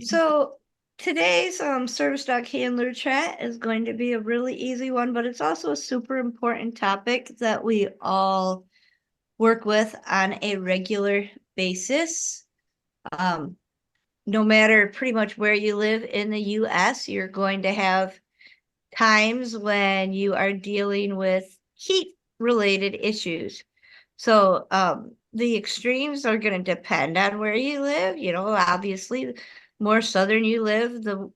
So today's service dog handler chat is going to be a really easy one, but it's also a super important topic that we all work with on a regular basis. Um, no matter pretty much where you live in the US, you're going to have times when you are dealing with heat related issues. So the extremes are going to depend on where you live. You know, obviously, the more southern you live, the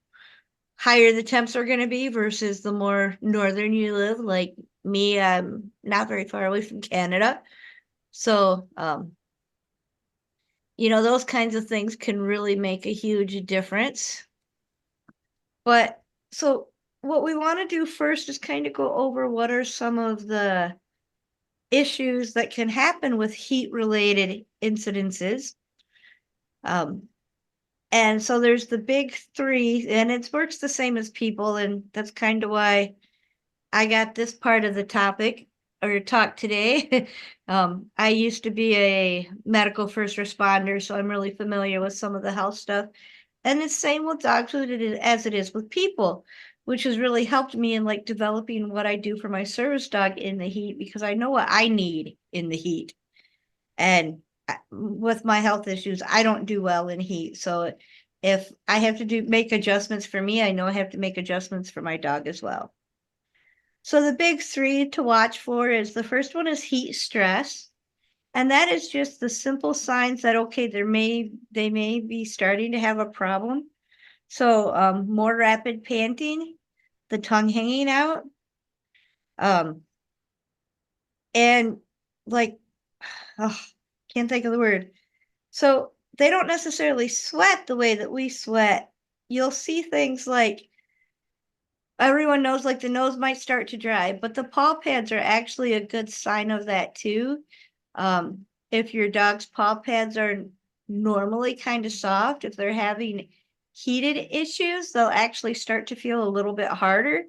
higher the temps are going to be versus the more northern you live. Like me, I'm not very far away from Canada. So, you know, those kinds of things can really make a huge difference. But so, what we want to do first is kind of go over what are some of the issues that can happen with heat related incidences. Um, and so there's the big three, and it works the same as people, and that's kind of why I got this part of the topic or talk today. I used to be a medical first responder, so I'm really familiar with some of the health stuff. And it's same with dogs as it is with people, which has really helped me in like developing what I do for my service dog in the heat because I know what I need in the heat. And with my health issues, I don't do well in heat. So if I have to make adjustments for me, I know I have to make adjustments for my dog as well. So the big three to watch for is the first one is heat stress. And that is just the simple signs that, okay, they may be starting to have a problem. So more rapid panting, the tongue hanging out, um, and like, oh, can't think of the word. So they don't necessarily sweat the way that we sweat. You'll see things like everyone knows like the nose might start to dry, but the paw pads are actually a good sign of that too. If your dog's paw pads are normally kind of soft, if they're having heated issues, they'll actually start to feel a little bit harder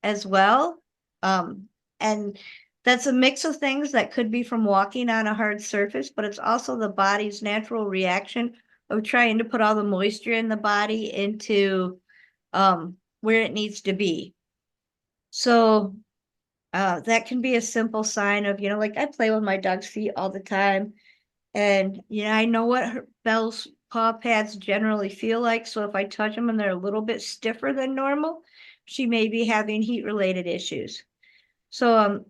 as well. And that's a mix of things that could be from walking on a hard surface, but it's also the body's natural reaction of trying to put all the moisture in the body into where it needs to be. So that can be a simple sign of, you know, like I play with my dog's feet all the time. And, you know, I know what Belle's paw pads generally feel like. So if I touch them and they're a little bit stiffer than normal, she may be having heat related issues. So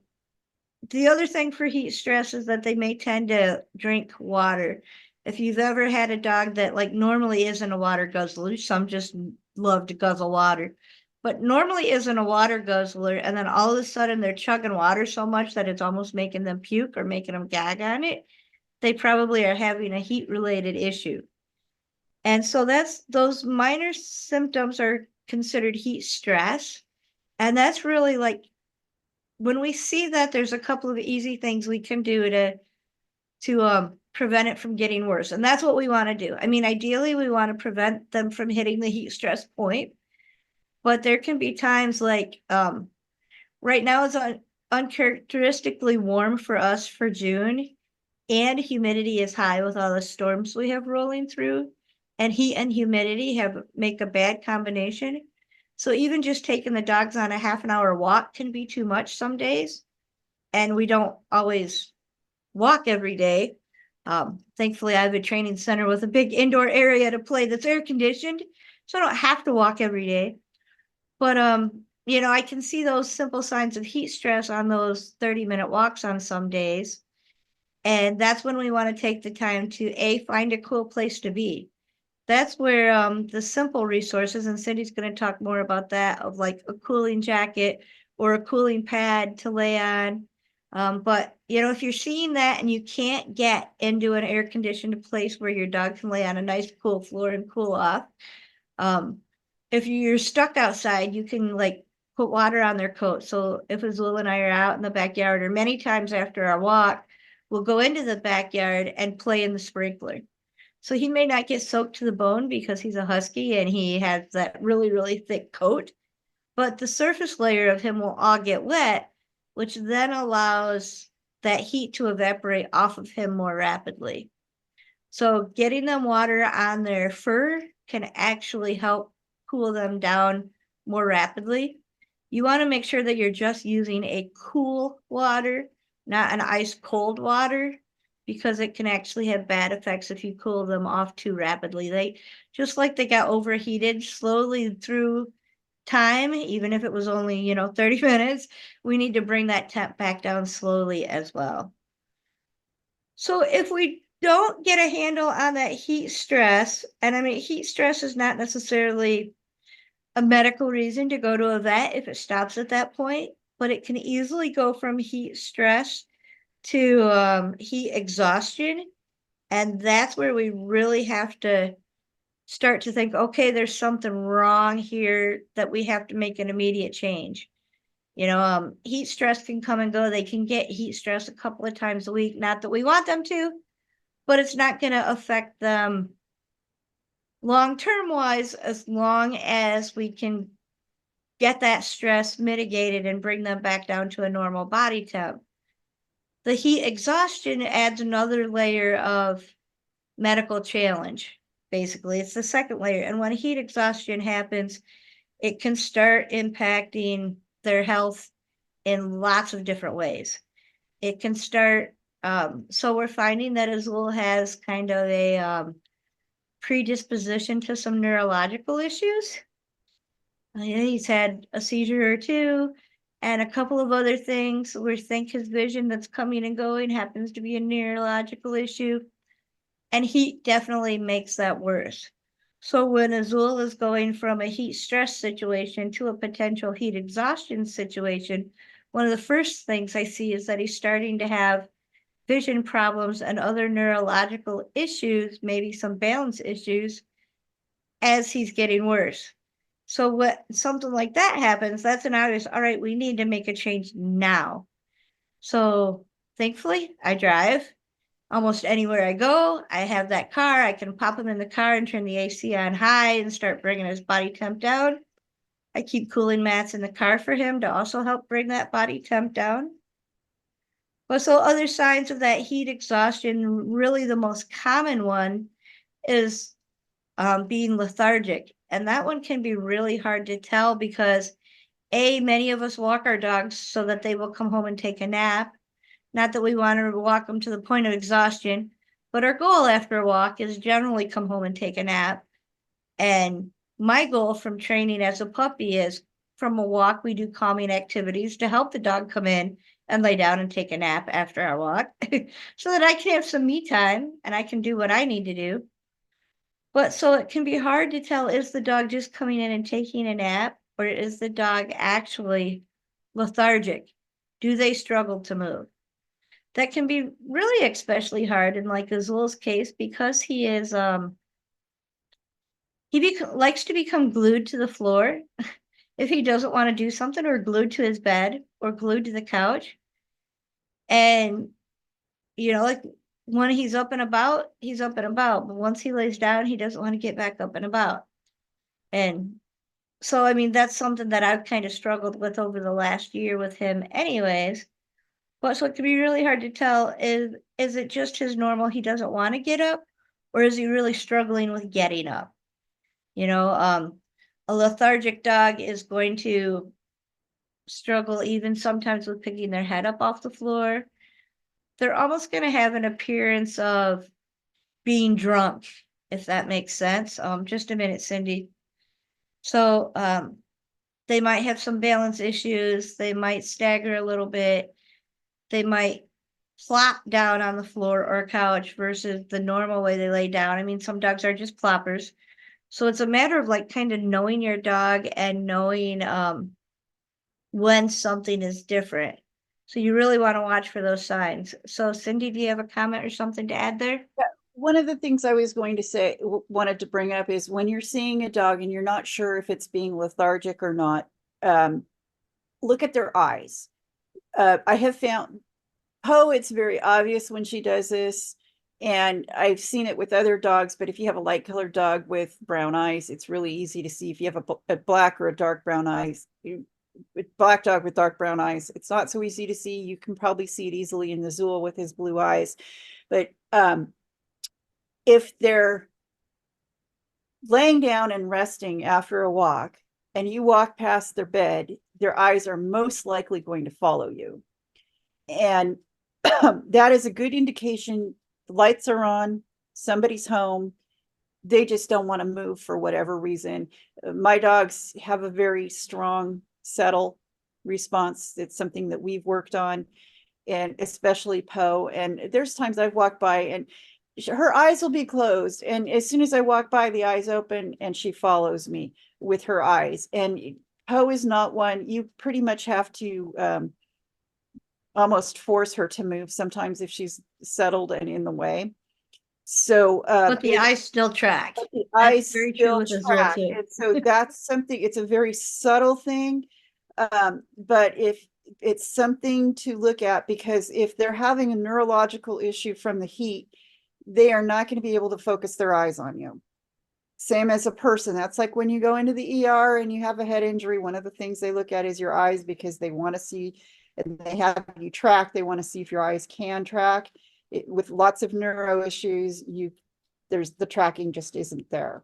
the other thing for heat stress is that they may tend to drink water. If you've ever had a dog that like normally isn't a water guzzler, some just love to guzzle water, but normally isn't a water guzzler, and then all of a sudden they're chugging water so much that it's almost making them puke or making them gag on it, they probably are having a heat related issue. And so that's those minor symptoms are considered heat stress. And that's really like when we see that, there's a couple of easy things we can do to prevent it from getting worse. And that's what we want to do. I mean, ideally, we want to prevent them from hitting the heat stress point. But there can be times like right now it's uncharacteristically warm for us for June, and humidity is high with all the storms we have rolling through. And heat and humidity make a bad combination. So even just taking the dogs on a half an hour walk can be too much some days. And we don't always walk every day. Thankfully, I have a training center with a big indoor area to play that's air conditioned, so I don't have to walk every day. But you know, I can see those simple signs of heat stress on those 30-minute walks on some days. And that's when we want to take the time to find a cool place to be. That's where the simple resources, and Cindy's going to talk more about that, of like a cooling jacket or a cooling pad to lay on. But you know, if you're seeing that and you can't get into an air conditioned place where your dog can lay on a nice cool floor and cool off, um, if you're stuck outside, you can like put water on their coat. So if Azul and I are out in the backyard, or many times after our walk, we'll go into the backyard and play in the sprinkler. So he may not get soaked to the bone because he's a husky and he has that really, really thick coat, but the surface layer of him will all get wet, which then allows that heat to evaporate off of him more rapidly. So getting them water on their fur can actually help cool them down more rapidly. You want to make sure that you're just using a cool water, not an ice cold water, because it can actually have bad effects if you cool them off too rapidly. They just like they got overheated slowly through time, even if it was only, 30 minutes, we need to bring that temp back down slowly as well. So if we don't get a handle on that heat stress, and I mean, heat stress is not necessarily a medical reason to go to a vet if it stops at that point, but it can easily go from heat stress to heat exhaustion. And that's where we really have to start to think, okay, there's something wrong here that we have to make an immediate change. Heat stress can come and go. They can get heat stress a couple of times a week. Not that we want them to, but it's not going to affect them long-term wise as long as we can get that stress mitigated and bring them back down to a normal body temp. The heat exhaustion adds another layer of medical challenge. Basically, it's the second layer. And when heat exhaustion happens, it can start impacting their health in lots of different ways. It can start, so we're finding that Azul has kind of a predisposition to some neurological issues. He's had a seizure or two and a couple of other things. We think his vision that's coming and going happens to be a neurological issue. And heat definitely makes that worse. So when Azul is going from a heat stress situation to a potential heat exhaustion situation, one of the first things I see is that he's starting to have vision problems and other neurological issues, maybe some balance issues, as he's getting worse. So when something like that happens, that's an obvious, all right, we need to make a change now. So thankfully, I drive almost anywhere I go. I have that car. I can pop him in the car and turn the AC on high and start bringing his body temp down. I keep cooling mats in the car for him to also help bring that body temp down. But so other signs of that heat exhaustion, really the most common one is being lethargic. And that one can be really hard to tell because many of us walk our dogs so that they will come home and take a nap. Not that we want to walk them to the point of exhaustion, but our goal after a walk is generally come home and take a nap. And my goal from training as a puppy is from a walk, we do calming activities to help the dog come in and lay down and take a nap after our walk so that I can have some me time and I can do what I need to do. But so it can be hard to tell, is the dog just coming in and taking a nap, or is the dog actually lethargic? Do they struggle to move? That can be really especially hard in like Azul's case because he is likes to become glued to the floor if he doesn't want to do something, or glued to his bed or glued to the couch. And like when he's up and about, he's up and about, but once he lays down, he doesn't want to get back up and about. And so I mean that's something that I've kind of struggled with over the last year with him anyways. But so it can be really hard to tell, is it just his normal, he doesn't want to get up, or is he really struggling with getting up? A lethargic dog is going to struggle even sometimes with picking their head up off the floor. They're almost going to have an appearance of being drunk, if that makes sense. Just a minute, Cindy. So they might have some balance issues. They might stagger a little bit. They might plop down on the floor or couch versus the normal way they lay down. I mean, some dogs are just ploppers. So it's a matter of like kind of knowing your dog and knowing when something is different. So you really want to watch for those signs. So Cindy, do you have a comment or something to add there? Yeah, one of the things I was going to say, wanted to bring up is when you're seeing a dog and you're not sure if it's being lethargic or not, look at their eyes. I have found Poe, it's very obvious when she does this. And I've seen it with other dogs, but if you have a light colored dog with brown eyes, it's really easy to see. If you have a black or a dark brown eyes, black dog with dark brown eyes, it's not so easy to see. You can probably see it easily in the Zool with his blue eyes. But if they're laying down and resting after a walk and you walk past their bed, their eyes are most likely going to follow you. And that is a good indication the lights are on, somebody's home, they just don't want to move for whatever reason. My dogs have a very strong settle response. It's something that we've worked on, and especially Poe. And there's times I've walked by and her eyes will be closed. And as soon as I walk by, the eyes open and she follows me with her eyes. And Poe is not one, you pretty much have to almost force her to move sometimes if she's settled and in the way. So But the eyes still track. the That's eyes very true still with Azul track. too. And so that's something, it's a very subtle thing. But if it's something to look at, because if they're having a neurological issue from the heat, they are not going to be able to focus their eyes on you. Same as a person. That's like when you go into the ER and you have a head injury, one of the things they look at is your eyes, because they want to see, and they have you track, they want to see if your eyes can track. With lots of neuro issues, there's the tracking just isn't there.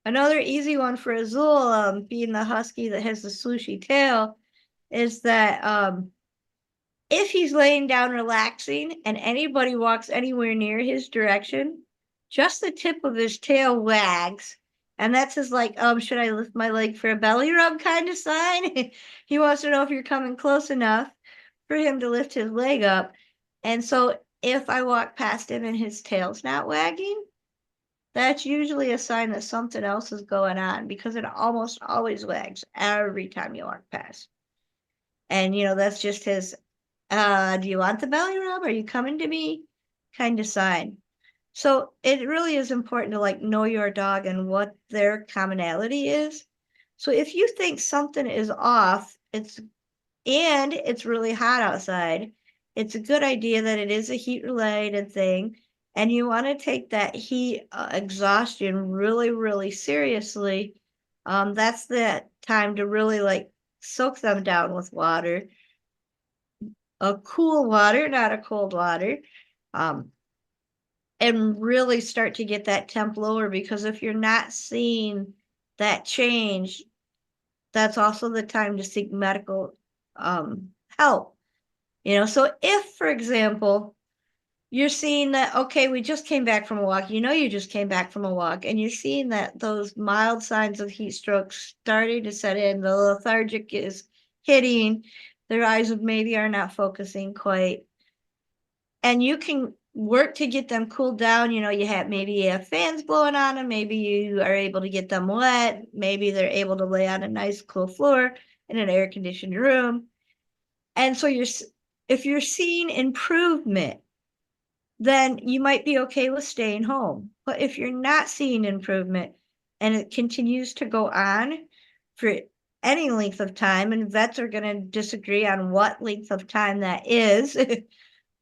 Another easy one for Azul, being the husky that has the swooshy tail, is that if he's laying down relaxing and anybody walks anywhere near his direction, just the tip of his tail wags. And that's his like, should I lift my leg for a belly rub kind of sign? He wants to know if you're coming close enough for him to lift his leg up. And so if I walk past him and his tail's not wagging, that's usually a sign that something else is going on, because it almost always wags every time you walk past. And, that's just his, do you want the belly rub? Are you coming to me? Kind of sign. So it really is important to like know your dog and what their commonality is. So if you think something is off, it's really hot outside, it's a good idea that it is a heat related thing. And you want to take that heat exhaustion really, really seriously. That's the time to really like soak them down with water, a cool water, not a cold water, um, and really start to get that temp lower, because if you're not seeing that change, that's also the time to seek medical help. So if, for example, you're seeing that, okay, we just came back from a walk, you just came back from a walk, and you're seeing that those mild signs of heat stroke starting to set in, the lethargic is hitting, their eyes maybe are not focusing quite, and you can work to get them cooled down. Maybe you have fans blowing on them, maybe you are able to get them wet, maybe they're able to lay on a nice cool floor in an air conditioned room. And so if you're seeing improvement, then you might be okay with staying home. But if you're not seeing improvement and it continues to go on for any length of time, and vets are going to disagree on what length of time that is.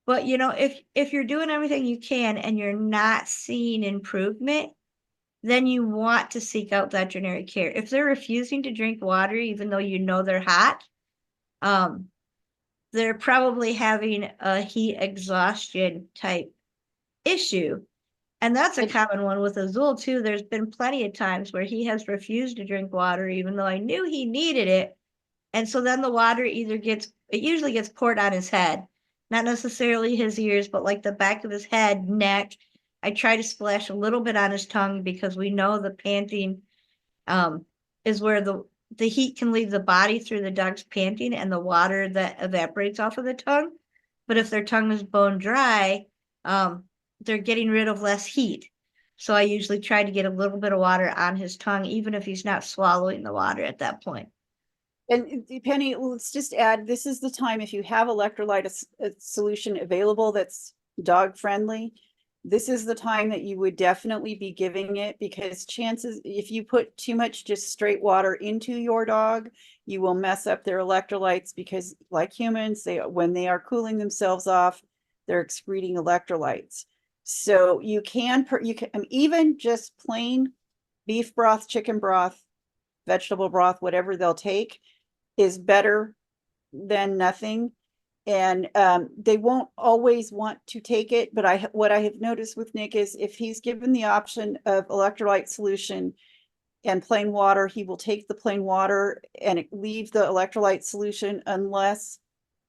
But if you're doing everything you can and you're not seeing improvement, then you want to seek out veterinary care. If they're refusing to drink water, even though they're hot, they're probably having a heat exhaustion type issue. And that's a common one with Azul too. There's been plenty of times where he has refused to drink water, even though I knew he needed it. And so then the water it usually gets poured on his head, not necessarily his ears, but like the back of his head, neck. I try to splash a little bit on his tongue, because we know the panting is where the heat can leave the body through the dog's panting and the water that evaporates off of the tongue. But if their tongue is bone dry, they're getting rid of less heat. So I usually try to get a little bit of water on his tongue, even if he's not swallowing the water at that point. And Penny, let's just add, this is the time, if you have electrolyte solution available that's dog friendly, this is the time that you would definitely be giving it, because chances, if you put too much just straight water into your dog, you will mess up their electrolytes, because like humans, when they are cooling themselves off, they're excreting electrolytes. So you can even just plain beef broth, chicken broth, vegetable broth, whatever they'll take, is better than nothing. And they won't always want to take it, but what I have noticed with Nick is if he's given the option of electrolyte solution and plain water, he will take the plain water and leave the electrolyte solution unless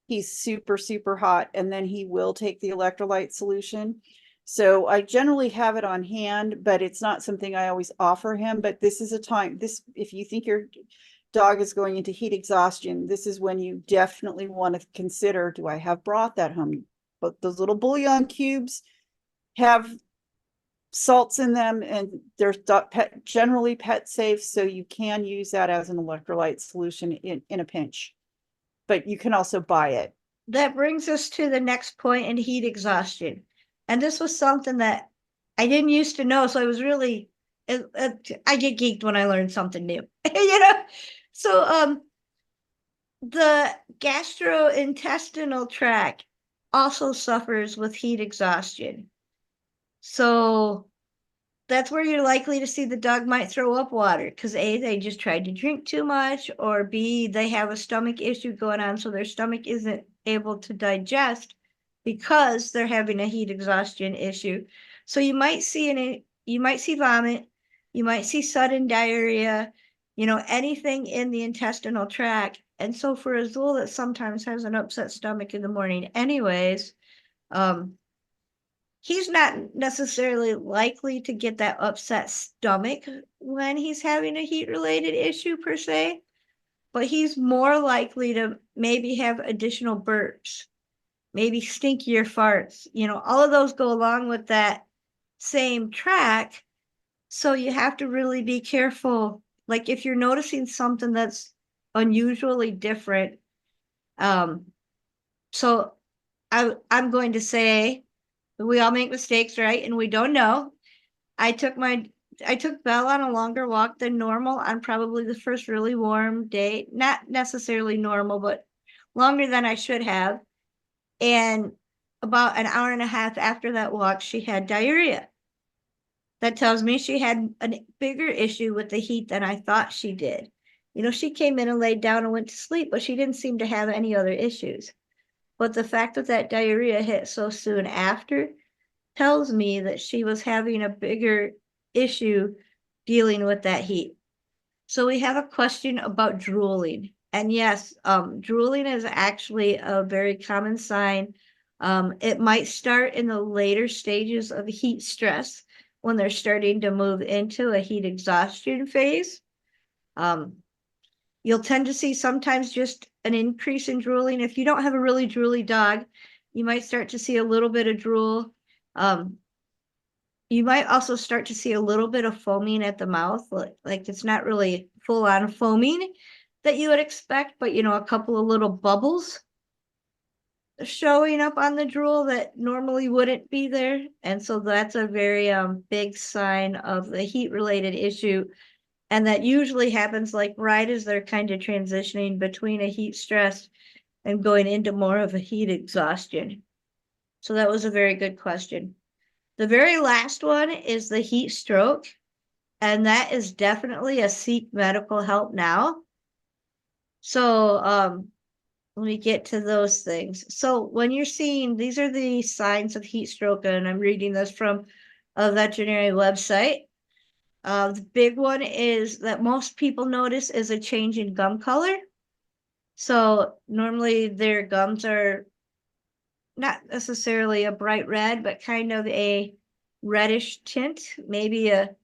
he's super, super hot, and then he will take the electrolyte solution. So I generally have it on hand, but it's not something I always offer him. But this is a time, if you think your dog is going into heat exhaustion, this is when you definitely want to consider, do I have broth at home? But those little bouillon cubes have salts in them, and they're generally pet safe, so you can use that as an electrolyte solution in a pinch. But you can also buy it. That brings us to the next point in heat exhaustion. And this was something that I didn't used to know. So I was really, I get geeked when I learn something new, So the gastrointestinal tract also suffers with heat exhaustion. So that's where you're likely to see the dog might throw up water because A, they just tried to drink too much, or B, they have a stomach issue going on, so their stomach isn't able to digest because they're having a heat exhaustion issue. So you might see vomit, you might see sudden diarrhea, anything in the intestinal tract. And so for Azul that sometimes has an upset stomach in the morning anyways, he's not necessarily likely to get that upset stomach when he's having a heat related issue per se, but he's more likely to maybe have additional burps, maybe stinkier farts. All of those go along with that same track. So you have to really be careful. Like if you're noticing something that's unusually different, so I'm going to say we all make mistakes, right? And we don't know. I took Belle on a longer walk than normal on probably the first really warm day. Not necessarily normal, but longer than I should have. And about an hour and a half after that walk, she had diarrhea. That tells me she had a bigger issue with the heat than I thought she did. She came in and laid down and went to sleep, but she didn't seem to have any other issues. But the fact that diarrhea hit so soon after tells me that she was having a bigger issue dealing with that heat. So we have a question about drooling. And yes, drooling is actually a very common sign. It might start in the later stages of heat stress when they're starting to move into a heat exhaustion phase. You'll tend to see sometimes just an increase in drooling. If you don't have a really drooly dog, you might start to see a little bit of drool. You might also start to see a little bit of foaming at the mouth, like it's not really full on foaming that you would expect, but a couple of little bubbles showing up on the drool that normally wouldn't be there. And so that's a very big sign of the heat related issue. And that usually happens like right as they're kind of transitioning between a heat stress and going into more of a heat exhaustion. So that was a very good question. The very last one is the heat stroke, and that is definitely a seek medical help now. So let me get to those things. So when you're seeing, these are the signs of heat stroke, and I'm reading this from a veterinary website. The big one is that most people notice is a change in gum color. So normally their gums are not necessarily a bright red, but kind of a reddish tint, maybe a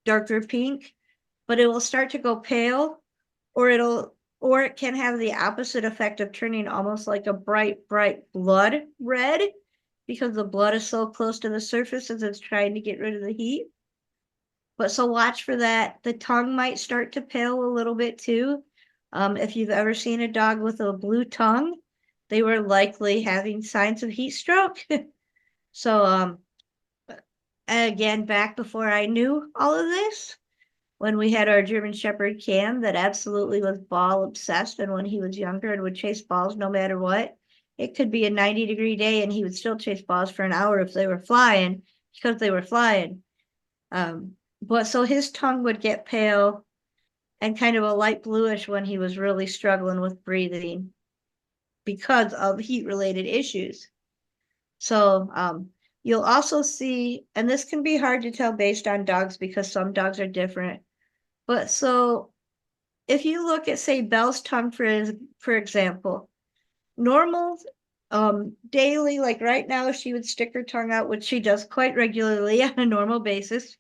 darker pink, but it will start to go pale, or it can have the opposite effect of turning almost like a bright blood red because the blood is so close to the surface as it's trying to get rid of the heat. But so watch for that. The tongue might start to pale a little bit too. If you've ever seen a dog with a blue tongue, they were likely having signs of heat stroke. So again, back before I knew all of this, when we had our German Shepherd Cam that absolutely was ball obsessed, and when he was younger and would chase balls no matter what, it could be a 90-degree day and he would still chase balls for an hour if they were flying, because they were flying. But so his tongue would get pale and kind of a light bluish when he was really struggling with breathing because of heat related issues. So you'll also see, and this can be hard to tell based on dogs because some dogs are different. But so if you look at, say, Belle's tongue, for example, normal daily, like right now, she would stick her tongue out, which she does quite regularly on a normal basis.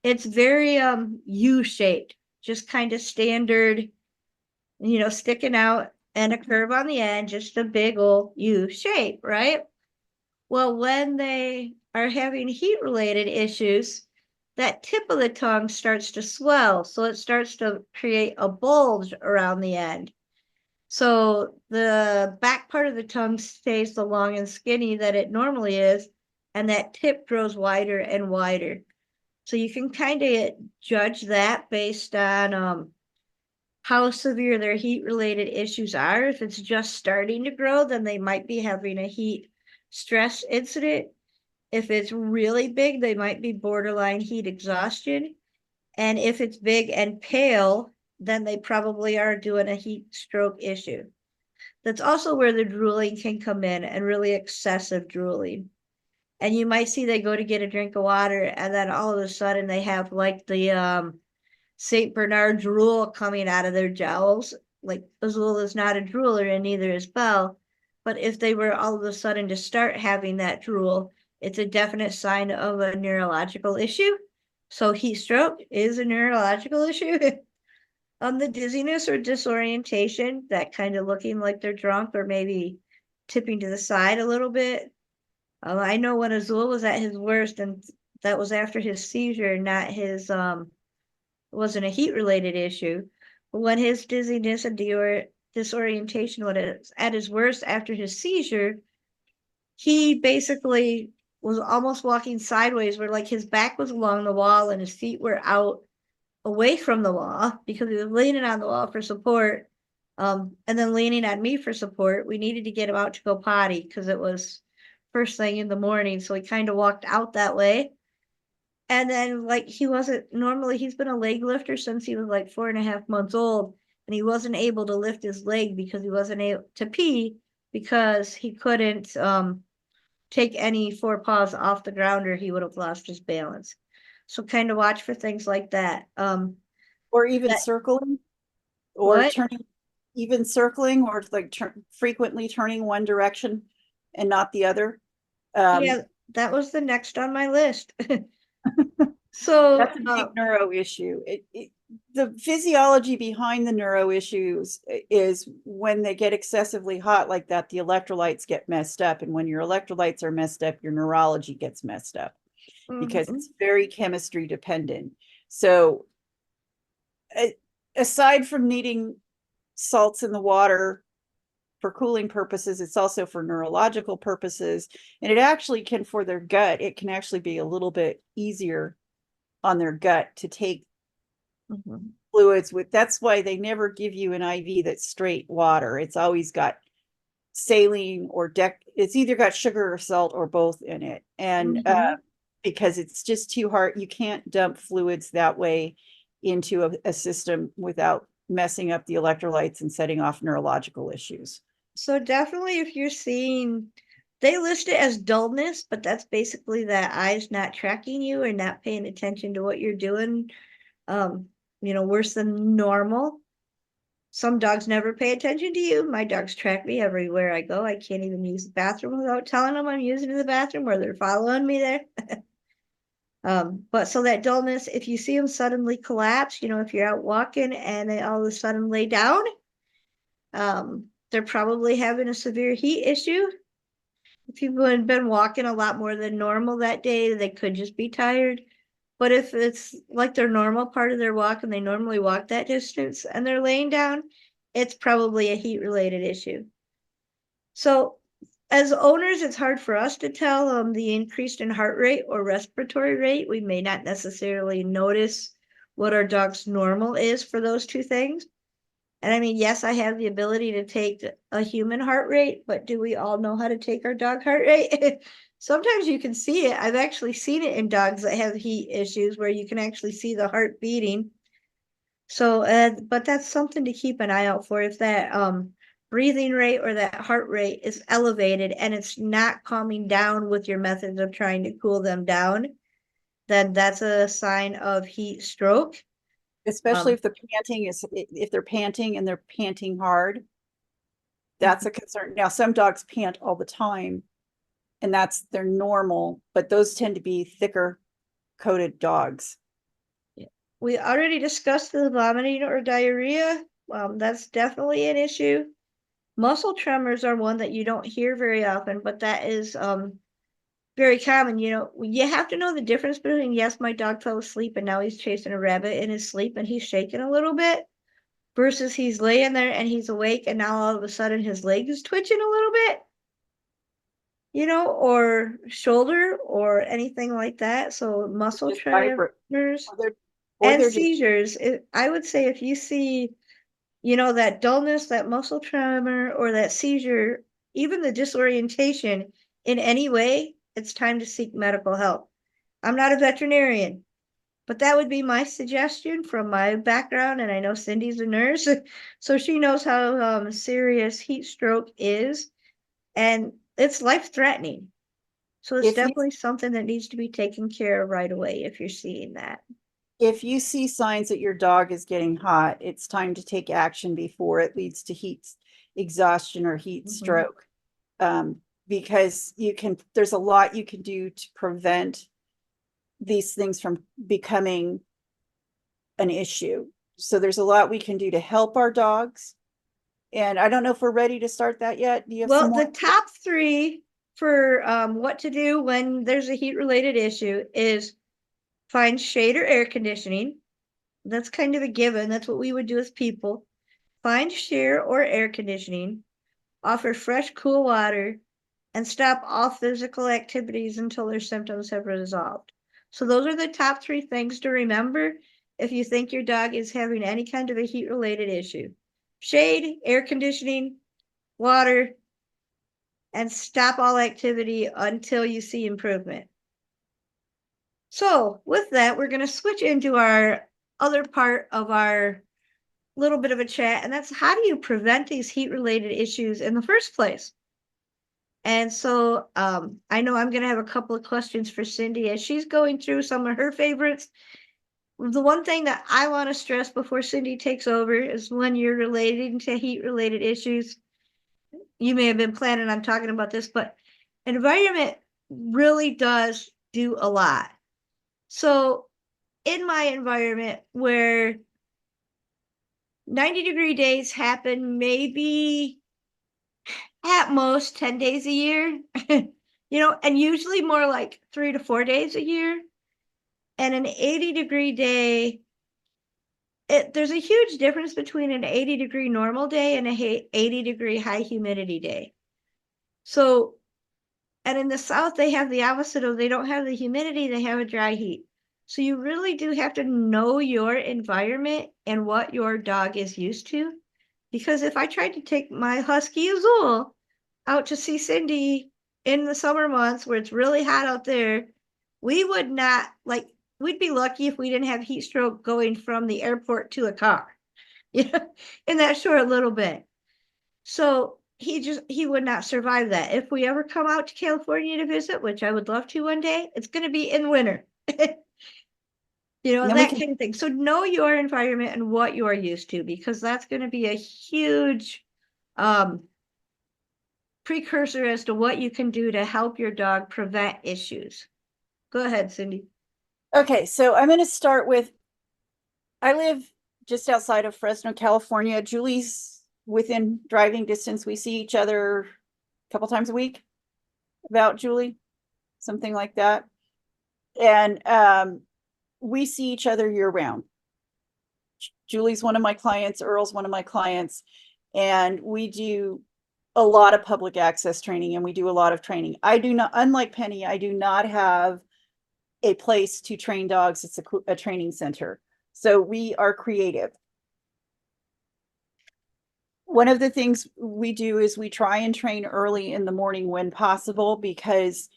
It's very U-shaped, just kind of standard, sticking out and a curve on the end, just a big old U shape, right? Well, when they are having heat related issues, that tip of the tongue starts to swell. So it starts to create a bulge around the end. So the back part of the tongue stays the long and skinny that it normally is, and that tip grows wider and wider. So you can kind of judge that based on how severe their heat related issues are. If it's just starting to grow, then they might be having a heat stress incident. If it's really big, they might be borderline heat exhaustion. And if it's big and pale, then they probably are doing a heat stroke issue. That's also where the drooling can come in, and really excessive drooling. And you might see they go to get a drink of water, and then all of a sudden they have like the St. Bernard drool coming out of their jowls. Like Azul is not a drooler and neither is Belle. But if they were all of a sudden to start having that drool, it's a definite sign of a neurological issue. So heat stroke is a neurological issue. On the dizziness or disorientation, that kind of looking like they're drunk or maybe tipping to the side a little bit. I know when Azul was at his worst, and that was after his seizure, not his wasn't a heat related issue. But when his dizziness and disorientation was at his worst after his seizure, he basically was almost walking sideways, where like his back was along the wall and his feet were out away from the wall because he was leaning on the wall for support, and then leaning on me for support. We needed to get him out to go potty because it was first thing in the morning, so he kind of walked out that way. And then like he wasn't normally, he's been a leg lifter since he was like 4.5 months old, and he wasn't able to lift his leg because he wasn't able to pee because he couldn't take any forepaws off the ground or he would have lost his balance. So kind of watch for things like that. Or even That circling, or what? turning, even circling, or like frequently turning one direction and not the other. Yeah, that was the next on my list. So That's a big neuro issue. The physiology behind the neuro issues is when they get excessively hot like that, the electrolytes get messed up. And when your electrolytes are messed up, your neurology gets messed up because it's very chemistry dependent. So aside from needing salts in the water for cooling purposes, it's also for neurological purposes. And it actually can, for their gut, it can actually be a little bit easier on their gut to take fluids with. That's why they never give you an IV that's straight water. It's always got saline or it's either got sugar or salt or both in it. And because it's just too hard, you can't dump fluids that way into a system without messing up the electrolytes and setting off neurological issues. So definitely if you're seeing, they list it as dullness, but that's basically that eyes not tracking you or not paying attention to what you're doing, worse than normal. Some dogs never pay attention to you. My dogs track me everywhere I go. I can't even use the bathroom without telling them I'm using the bathroom, or they're following me there. But so that dullness, if you see them suddenly collapse, if you're out walking and they all of a sudden lay down, they're probably having a severe heat issue. If people had been walking a lot more than normal that day, they could just be tired. But if it's like their normal part of their walk and they normally walk that distance and they're laying down, it's probably a heat related issue. So as owners, it's hard for us to tell the increase in heart rate or respiratory rate. We may not necessarily notice what our dog's normal is for those two things. And I mean, yes, I have the ability to take a human heart rate, but do we all know how to take our dog heart rate? Sometimes you can see it. I've actually seen it in dogs that have heat issues where you can actually see the heart beating. So, but that's something to keep an eye out for. If that breathing rate or that heart rate is elevated and it's not calming down with your methods of trying to cool them down, then that's a sign of heat stroke. Especially if if they're panting and they're panting hard, that's a concern. Now, some dogs pant all the time, and they're normal, but those tend to be thicker coated dogs. We already discussed the vomiting or diarrhea. That's definitely an issue. Muscle tremors are one that you don't hear very often, but that is very common. You have to know the difference between, yes, my dog fell asleep and now he's chasing a rabbit in his sleep and he's shaking a little bit, versus he's laying there and he's awake and now all of a sudden his leg is twitching a little bit, or shoulder or anything like that. So muscle Just tremors or and they're just seizures. I would say if you see, that dullness, that muscle tremor, or that seizure, even the disorientation in any way, it's time to seek medical help. I'm not a veterinarian, but that would be my suggestion from my background. And I know Cindy's a nurse, so she knows how serious heat stroke is, and it's life-threatening. So it's if you definitely something that needs to be taken care of right away if you're seeing that. if you see signs that your dog is getting hot, it's time to take action before it leads to heat exhaustion or heat stroke. Because there's a lot you can do to prevent these things from becoming an issue. So there's a lot we can do to help our dogs. And I don't know if we're ready to start that yet. Do you have some Well, more? the top three for what to do when there's a heat-related issue is find shade or air conditioning. That's kind of a given. That's what we would do as people. Find shade or air conditioning, offer fresh, cool water, and stop all physical activities until their symptoms have resolved. So those are the top three things to remember if you think your dog is having any kind of a heat-related issue. Shade, air conditioning, water, and stop all activity until you see improvement. So with that, we're going to switch into our other part of our little bit of a chat, and that's how do you prevent these heat-related issues in the first place? And so I know I'm going to have a couple of questions for Cindy as she's going through some of her favorites. The one thing that I want to stress before Cindy takes over is when you're relating to heat-related issues, you may have been planning on talking about this, but environment really does do a lot. So in my environment where 90-degree days happen maybe at most 10 days a year, and usually more like 3 to 4 days a year, and an 80-degree day, there's a huge difference between an 80-degree normal day and a 80-degree high humidity day. So, and in the South, they have the opposite of, they don't have the humidity, they have a dry heat. So you really do have to know your environment and what your dog is used to. Because if I tried to take my husky Azul out to see Cindy in the summer months where it's really hot out there, we would not, we'd be lucky if we didn't have heat stroke going from the airport to a car, in that short little bit. So he would not survive that. If we ever come out to California to visit, which I would love to one day, it's going to be in winter. That kind of thing. So know your environment and what you are used to, because that's going to be a huge precursor as to what you can do to help your dog prevent issues. Go ahead, Cindy. Okay, so I'm going to start with, I live just outside of Fresno, California. Julie's within driving distance. We see each other a couple times a week, about Julie, something like that. And we see each other year round. Julie's one of my clients, Earl's one of my clients, and we do a lot of public access training and we do a lot of training. I do not, unlike Penny, I do not have a place to train dogs. It's a training center. So we are creative. One of the things we do is we try and train early in the morning when possible, because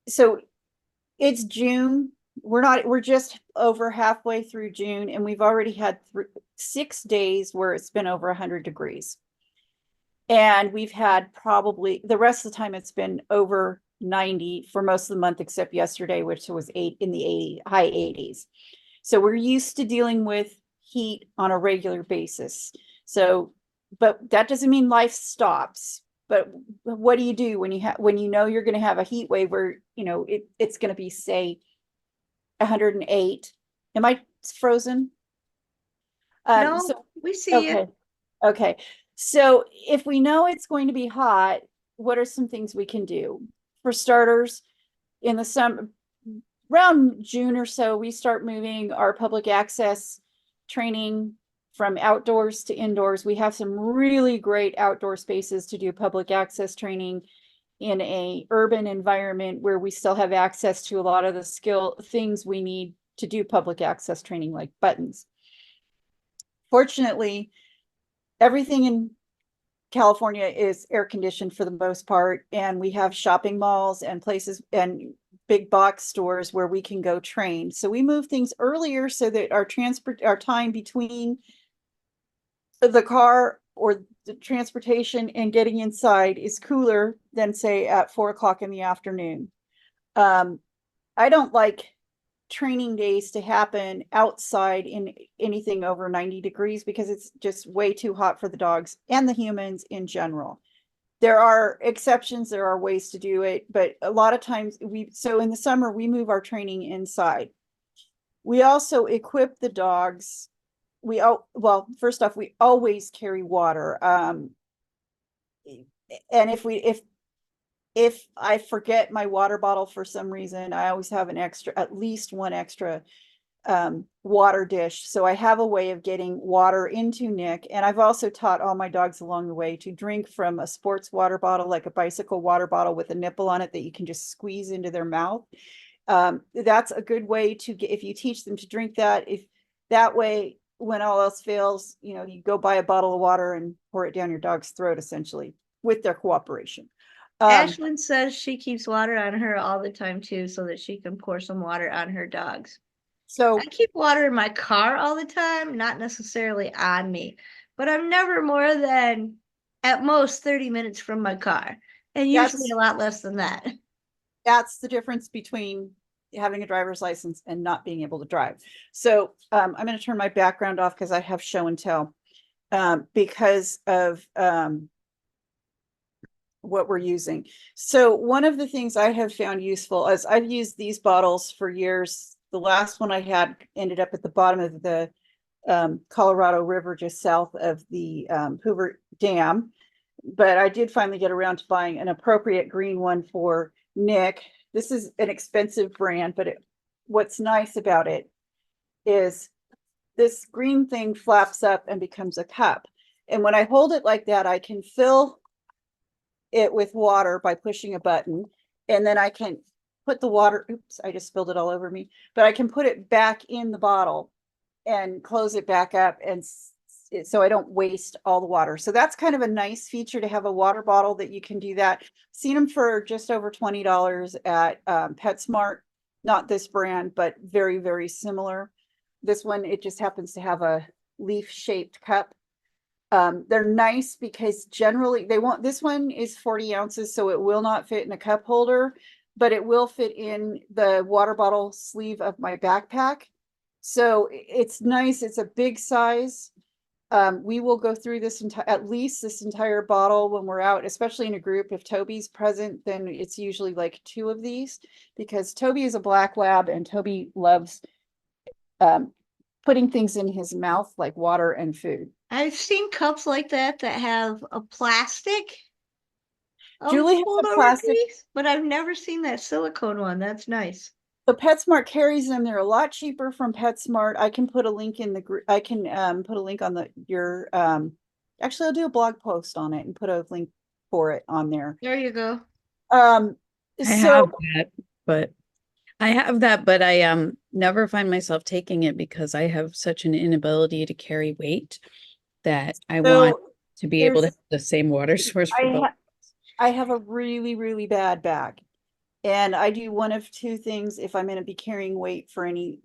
so it's June. We're just over halfway through June, and we've already had 6 days where it's been over 100 degrees. And we've had probably the rest of the time it's been over 90 for most of the month, except yesterday, which was in the high 80s. So we're used to dealing with heat on a regular basis. So, but that doesn't mean life stops. But what do you do when you know you're going to have a heat wave where, it's going to be, say, 108? Am I frozen? No, So we see you. okay. Okay. So if we know it's going to be hot, what are some things we can do? For starters, in the summer, around June or so, we start moving our public access training from outdoors to indoors. We have some really great outdoor spaces to do public access training in a urban environment where we still have access to a lot of the things we need to do public access training, like buttons. Fortunately, everything in California is air conditioned for the most part, and we have shopping malls and places and big box stores where we can go train. So we move things earlier so that our time between the car or the transportation and getting inside is cooler than, say, at 4 o'clock in the afternoon. I don't like training days to happen outside in anything over 90 degrees because it's just way too hot for the dogs and the humans in general. There are exceptions, there are ways to do it, but a lot of times so in the summer, we move our training inside. We also equip the dogs. Well, first off, we always carry water. And if I forget my water bottle for some reason, I always have at least one extra water dish. So I have a way of getting water into Nick. And I've also taught all my dogs along the way to drink from a sports water bottle, like a bicycle water bottle with a nipple on it that you can just squeeze into their mouth. That's a good way to get, if you teach them to drink that, if that way, when all else fails, you go buy a bottle of water and pour it down your dog's throat, essentially, with their cooperation. Ashlyn says she keeps water on her all the time too, so that she can pour some water on her dogs. So I keep water in my car all the time, not necessarily on me, but I'm never more than at most 30 minutes from my car, and usually a lot less than that. That's the difference between having a driver's license and not being able to drive. So I'm going to turn my background off because I have show and tell because of what we're using. So one of the things I have found useful is I've used these bottles for years. The last one I had ended up at the bottom of the Colorado River, just south of the Hoover Dam. But I did finally get around to buying an appropriate green one for Nick. This is an expensive brand, but what's nice about it is this green thing flaps up and becomes a cup. And when I hold it like that, I can fill it with water by pushing a button, and then I can put the water, oops, I just spilled it all over me, but I can put it back in the bottle and close it back up, and so I don't waste all the water. So that's kind of a nice feature to have a water bottle that you can do that. Seen them for just over $20 at PetSmart. Not this brand, but very, very similar. This one, it just happens to have a leaf shaped cup. They're nice because generally this one is 40 ounces, so it will not fit in a cup holder, but it will fit in the water bottle sleeve of my backpack. So it's nice. It's a big size. We will go through at least this entire bottle when we're out, especially in a group. If Toby's present, then it's usually like 2 of these, because Toby is a black lab and Toby loves putting things in his mouth like water and food. I've seen cups like that have a plastic Julie has fold a over plastic, piece, but I've never seen that silicone one. That's nice. so PetSmart carries them. They're a lot cheaper from PetSmart. I can put a link in the group. I can put a link on your actually I'll do a blog post on it and put a link for it on there. There you go. Um I so have that, but I never find myself taking it because I have such an inability to carry weight that I want to be able to have the same water source for both. I have a really, really bad back. And I do one of 2 things if I'm going to be carrying weight for any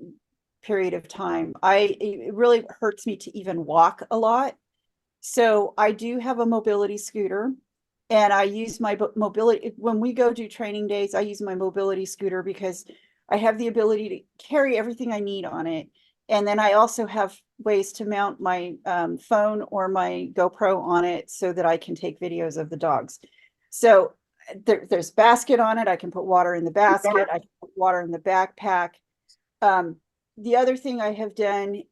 period of time. It really hurts me to even walk a lot. So I do have a mobility scooter, and I use my mobility when we go do training days. I use my mobility scooter because I have the ability to carry everything I need on it. And then I also have ways to mount my phone or my GoPro on it so that I can take videos of the dogs. So there's basket on it. I can put water in the basket. I can put water in the backpack. The other thing I have done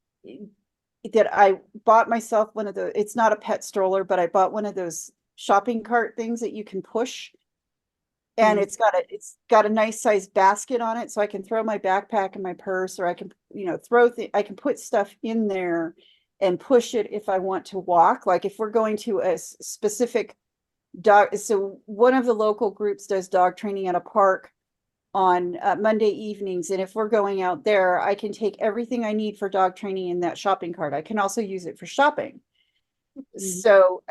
that I bought myself one of the, it's not a pet stroller, but I bought one of those shopping cart things that you can push. And it's got a nice size basket on it. So I can throw my backpack in my purse, or I can, I can put stuff in there and push it if I want to walk. Like if we're going to a specific dog. So one of the local groups does dog training at a park on Monday evenings. And if we're going out there, I can take everything I need for dog training in that shopping cart. I can also use it for shopping. So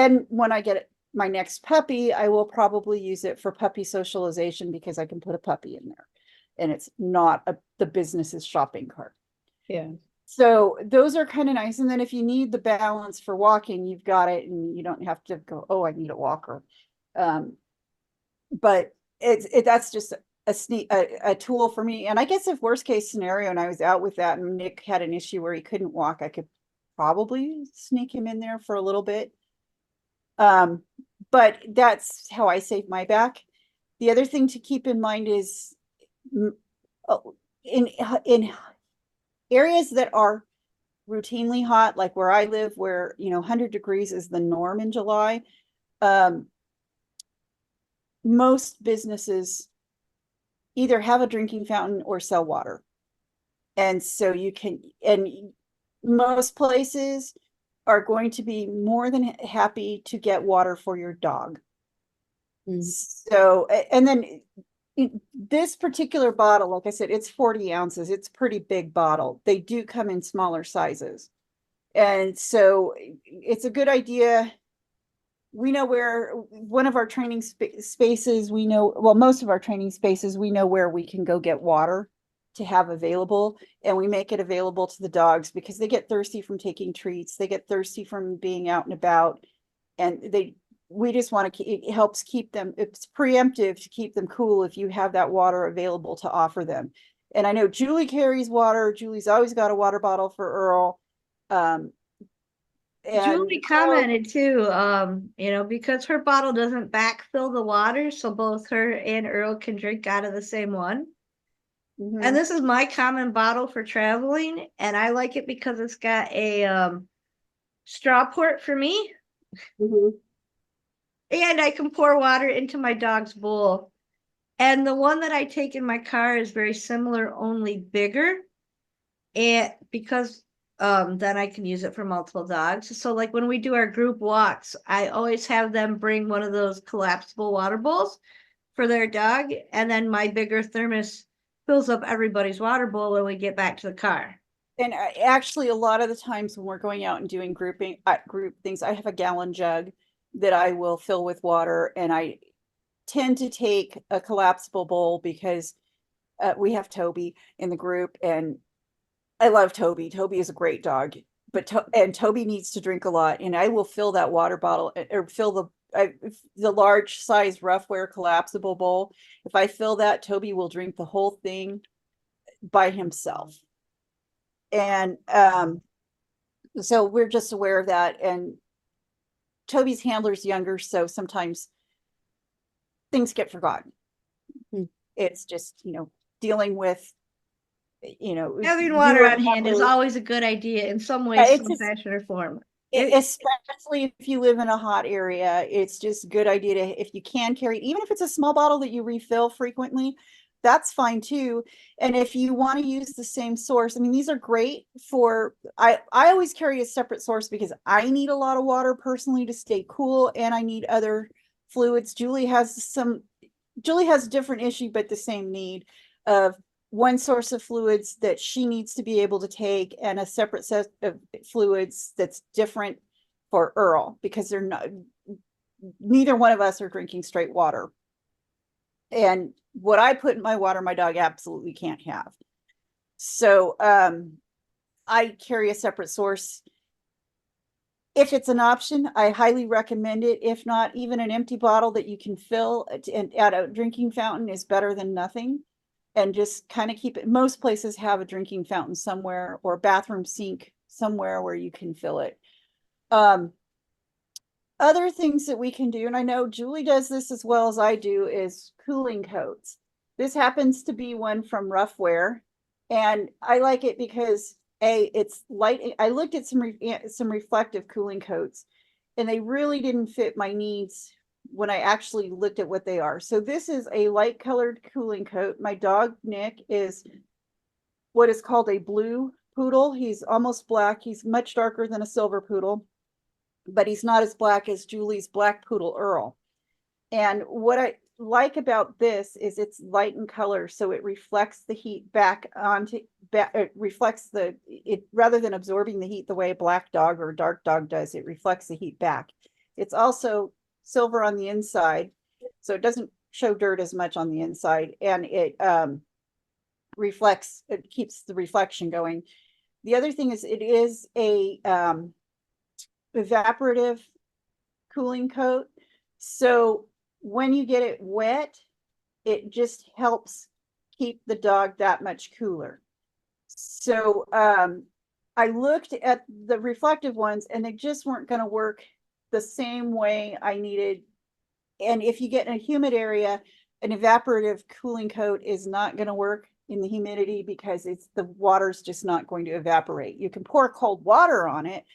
and when I get my next puppy, I will probably use it for puppy socialization because I can put a puppy in there and it's not the business's shopping cart. Yeah. So those are kind of nice. And then if you need the balance for walking, you've got it, and you don't have to go, oh, I need a walker. But that's just a tool for me. And I guess if worst case scenario, and I was out with that and Nick had an issue where he couldn't walk, I could probably sneak him in there for a little bit. But that's how I save my back. The other thing to keep in mind is in areas that are routinely hot, like where I live, where 100 degrees is the norm in July. Most businesses either have a drinking fountain or sell water. And so and most places are going to be more than happy to get water for your dog. So, and then this particular bottle, like I said, it's 40 ounces. It's a pretty big bottle. They do come in smaller sizes. And so it's a good idea. We know where one of our training spaces, most of our training spaces, we know where we can go get water to have available, and we make it available to the dogs because they get thirsty from taking treats. They get thirsty from being out and about, and we just want to it helps keep them, it's preemptive to keep them cool if you have that water available to offer them. And I know Julie carries water. Julie's always got a water bottle for Earl. Julie commented too, because her bottle doesn't backfill the water, so both her and Earl can drink out of the same one. And this is my common bottle for traveling, and I like it because it's got a straw port for me. And I can pour water into my dog's bowl. And the one that I take in my car is very similar, only bigger. And because then I can use it for multiple dogs. So like when we do our group walks, I always have them bring one of those collapsible water bowls for their dog. And then my bigger thermos fills up everybody's water bowl when we get back to the car. And actually, a lot of the times when we're going out and doing group things, I have a gallon jug that I will fill with water. And I tend to take a collapsible bowl because we have Toby in the group, and I love Toby. Toby is a great dog, but Toby needs to drink a lot, and I will fill that water bottle or fill the large size Roughwear collapsible bowl. If I fill that, Toby will drink the whole thing by himself. And so we're just aware of that. And Toby's handler's younger, so sometimes things get forgotten. It's just, dealing with, having water on hand is always a good idea in some way, some fashion or form. Especially if you live in a hot area, it's just a good idea to, if you can carry it, even if it's a small bottle that you refill frequently, that's fine too. And if you want to use the same source, I mean, these are great for, I always carry a separate source because I need a lot of water personally to stay cool, and I need other fluids. Julie has a different issue, but the same need of one source of fluids that she needs to be able to take, and a separate set of fluids that's different for Earl, because neither one of us are drinking straight water. And what I put in my water, my dog absolutely can't have. So I carry a separate source. If it's an option, I highly recommend it. If not, even an empty bottle that you can fill at a drinking fountain is better than nothing. And just kind of keep it. Most places have a drinking fountain somewhere, or a bathroom sink somewhere where you can fill it. Other things that we can do, and I know Julie does this as well as I do, is cooling coats. This happens to be one from Roughwear, and I like it because it's light. I looked at some reflective cooling coats, and they really didn't fit my needs when I actually looked at what they are. So this is a light colored cooling coat. My dog Nick is what is called a blue poodle. He's almost black. He's much darker than a silver poodle, but he's not as black as Julie's black poodle Earl. And what I like about this is it's light in color, so it reflects the heat back onto, it reflects it rather than absorbing the heat the way a black dog or a dark dog does, it reflects the heat back. It's also silver on the inside, so it doesn't show dirt as much on the inside, and it reflects, it keeps the reflection going. The other thing is it is a evaporative cooling coat, so when you get it wet, it just helps keep the dog that much cooler. So I looked at the reflective ones and they just weren't going to work the same way I needed. And if you get in a humid area, an evaporative cooling coat is not going to work in the humidity because the water's just not going to evaporate. You can pour cold water on it,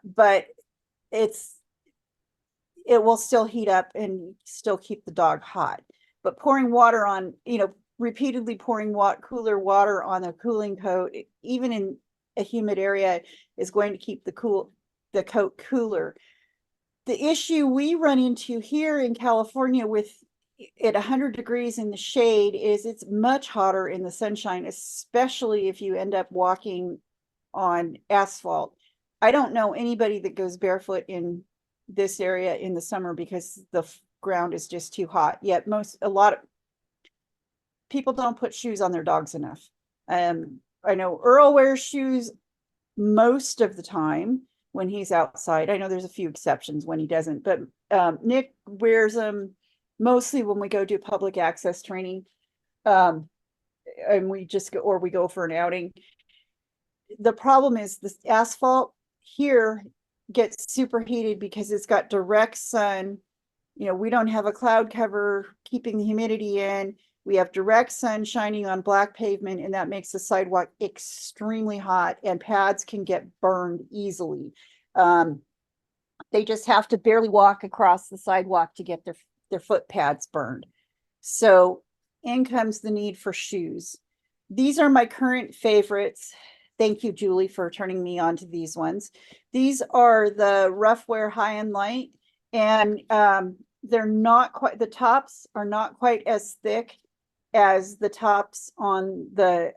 but it will still heat up and still keep the dog hot. But pouring water on, repeatedly pouring cooler water on a cooling coat, even in a humid area, is going to keep the coat cooler. The issue we run into here in California with at 100 degrees in the shade is it's much hotter in the sunshine, especially if you end up walking on asphalt. I don't know anybody that goes barefoot in this area in the summer because the ground is just too hot. Yet a lot of people don't put shoes on their dogs enough. I know Earl wears shoes most of the time when he's outside. I know there's a few exceptions when he doesn't, but Nick wears them mostly when we go do public access training, and we go for an outing. The problem is this asphalt here gets superheated because it's got direct sun. We don't have a cloud cover keeping the humidity in. We have direct sun shining on black pavement, and that makes the sidewalk extremely hot, and pads can get burned easily. They just have to barely walk across the sidewalk to get their foot pads burned. So in comes the need for shoes. These are my current favorites. Thank you, Julie, for turning me on to these ones. These are the Roughwear High and Light, and they're not quite, the tops are not quite as thick as the tops on the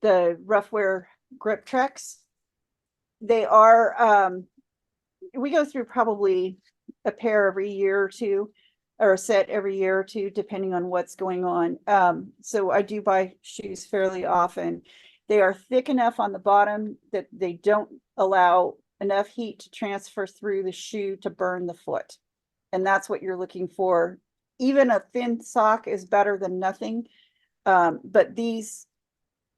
Roughwear Grip Treks. They are, we go through probably a pair every year or two, or a set every year or two, depending on what's going on. So I do buy shoes fairly often. They are thick enough on the bottom that they don't allow enough heat to transfer through the shoe to burn the foot. And that's what you're looking for. Even a thin sock is better than nothing. But these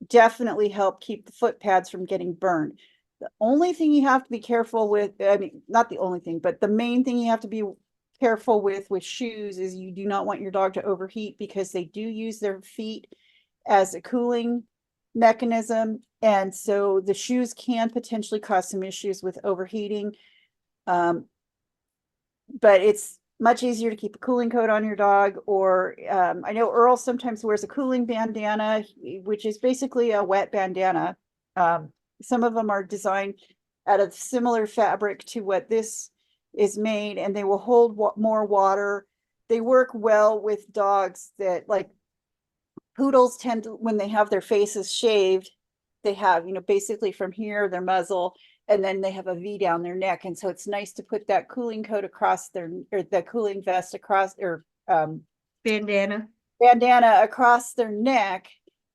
definitely help keep the foot pads from getting burned. The only thing you have to be careful with, I mean, not the only thing, but the main thing you have to be careful with shoes is you do not want your dog to overheat, because they do use their feet as a cooling mechanism. And so the shoes can potentially cause some issues with overheating. But it's much easier to keep a cooling coat on your dog. Or I know Earl sometimes wears a cooling bandana, which is basically a wet bandana. Some of them are designed out of similar fabric to what this is made, and they will hold more water. They work well with dogs that, like poodles, tend to, when they have their faces shaved, they have, basically from here, their muzzle, and then they have a V down their neck. And so it's nice to put that cooling coat across or the cooling vest across, or bandana across their neck,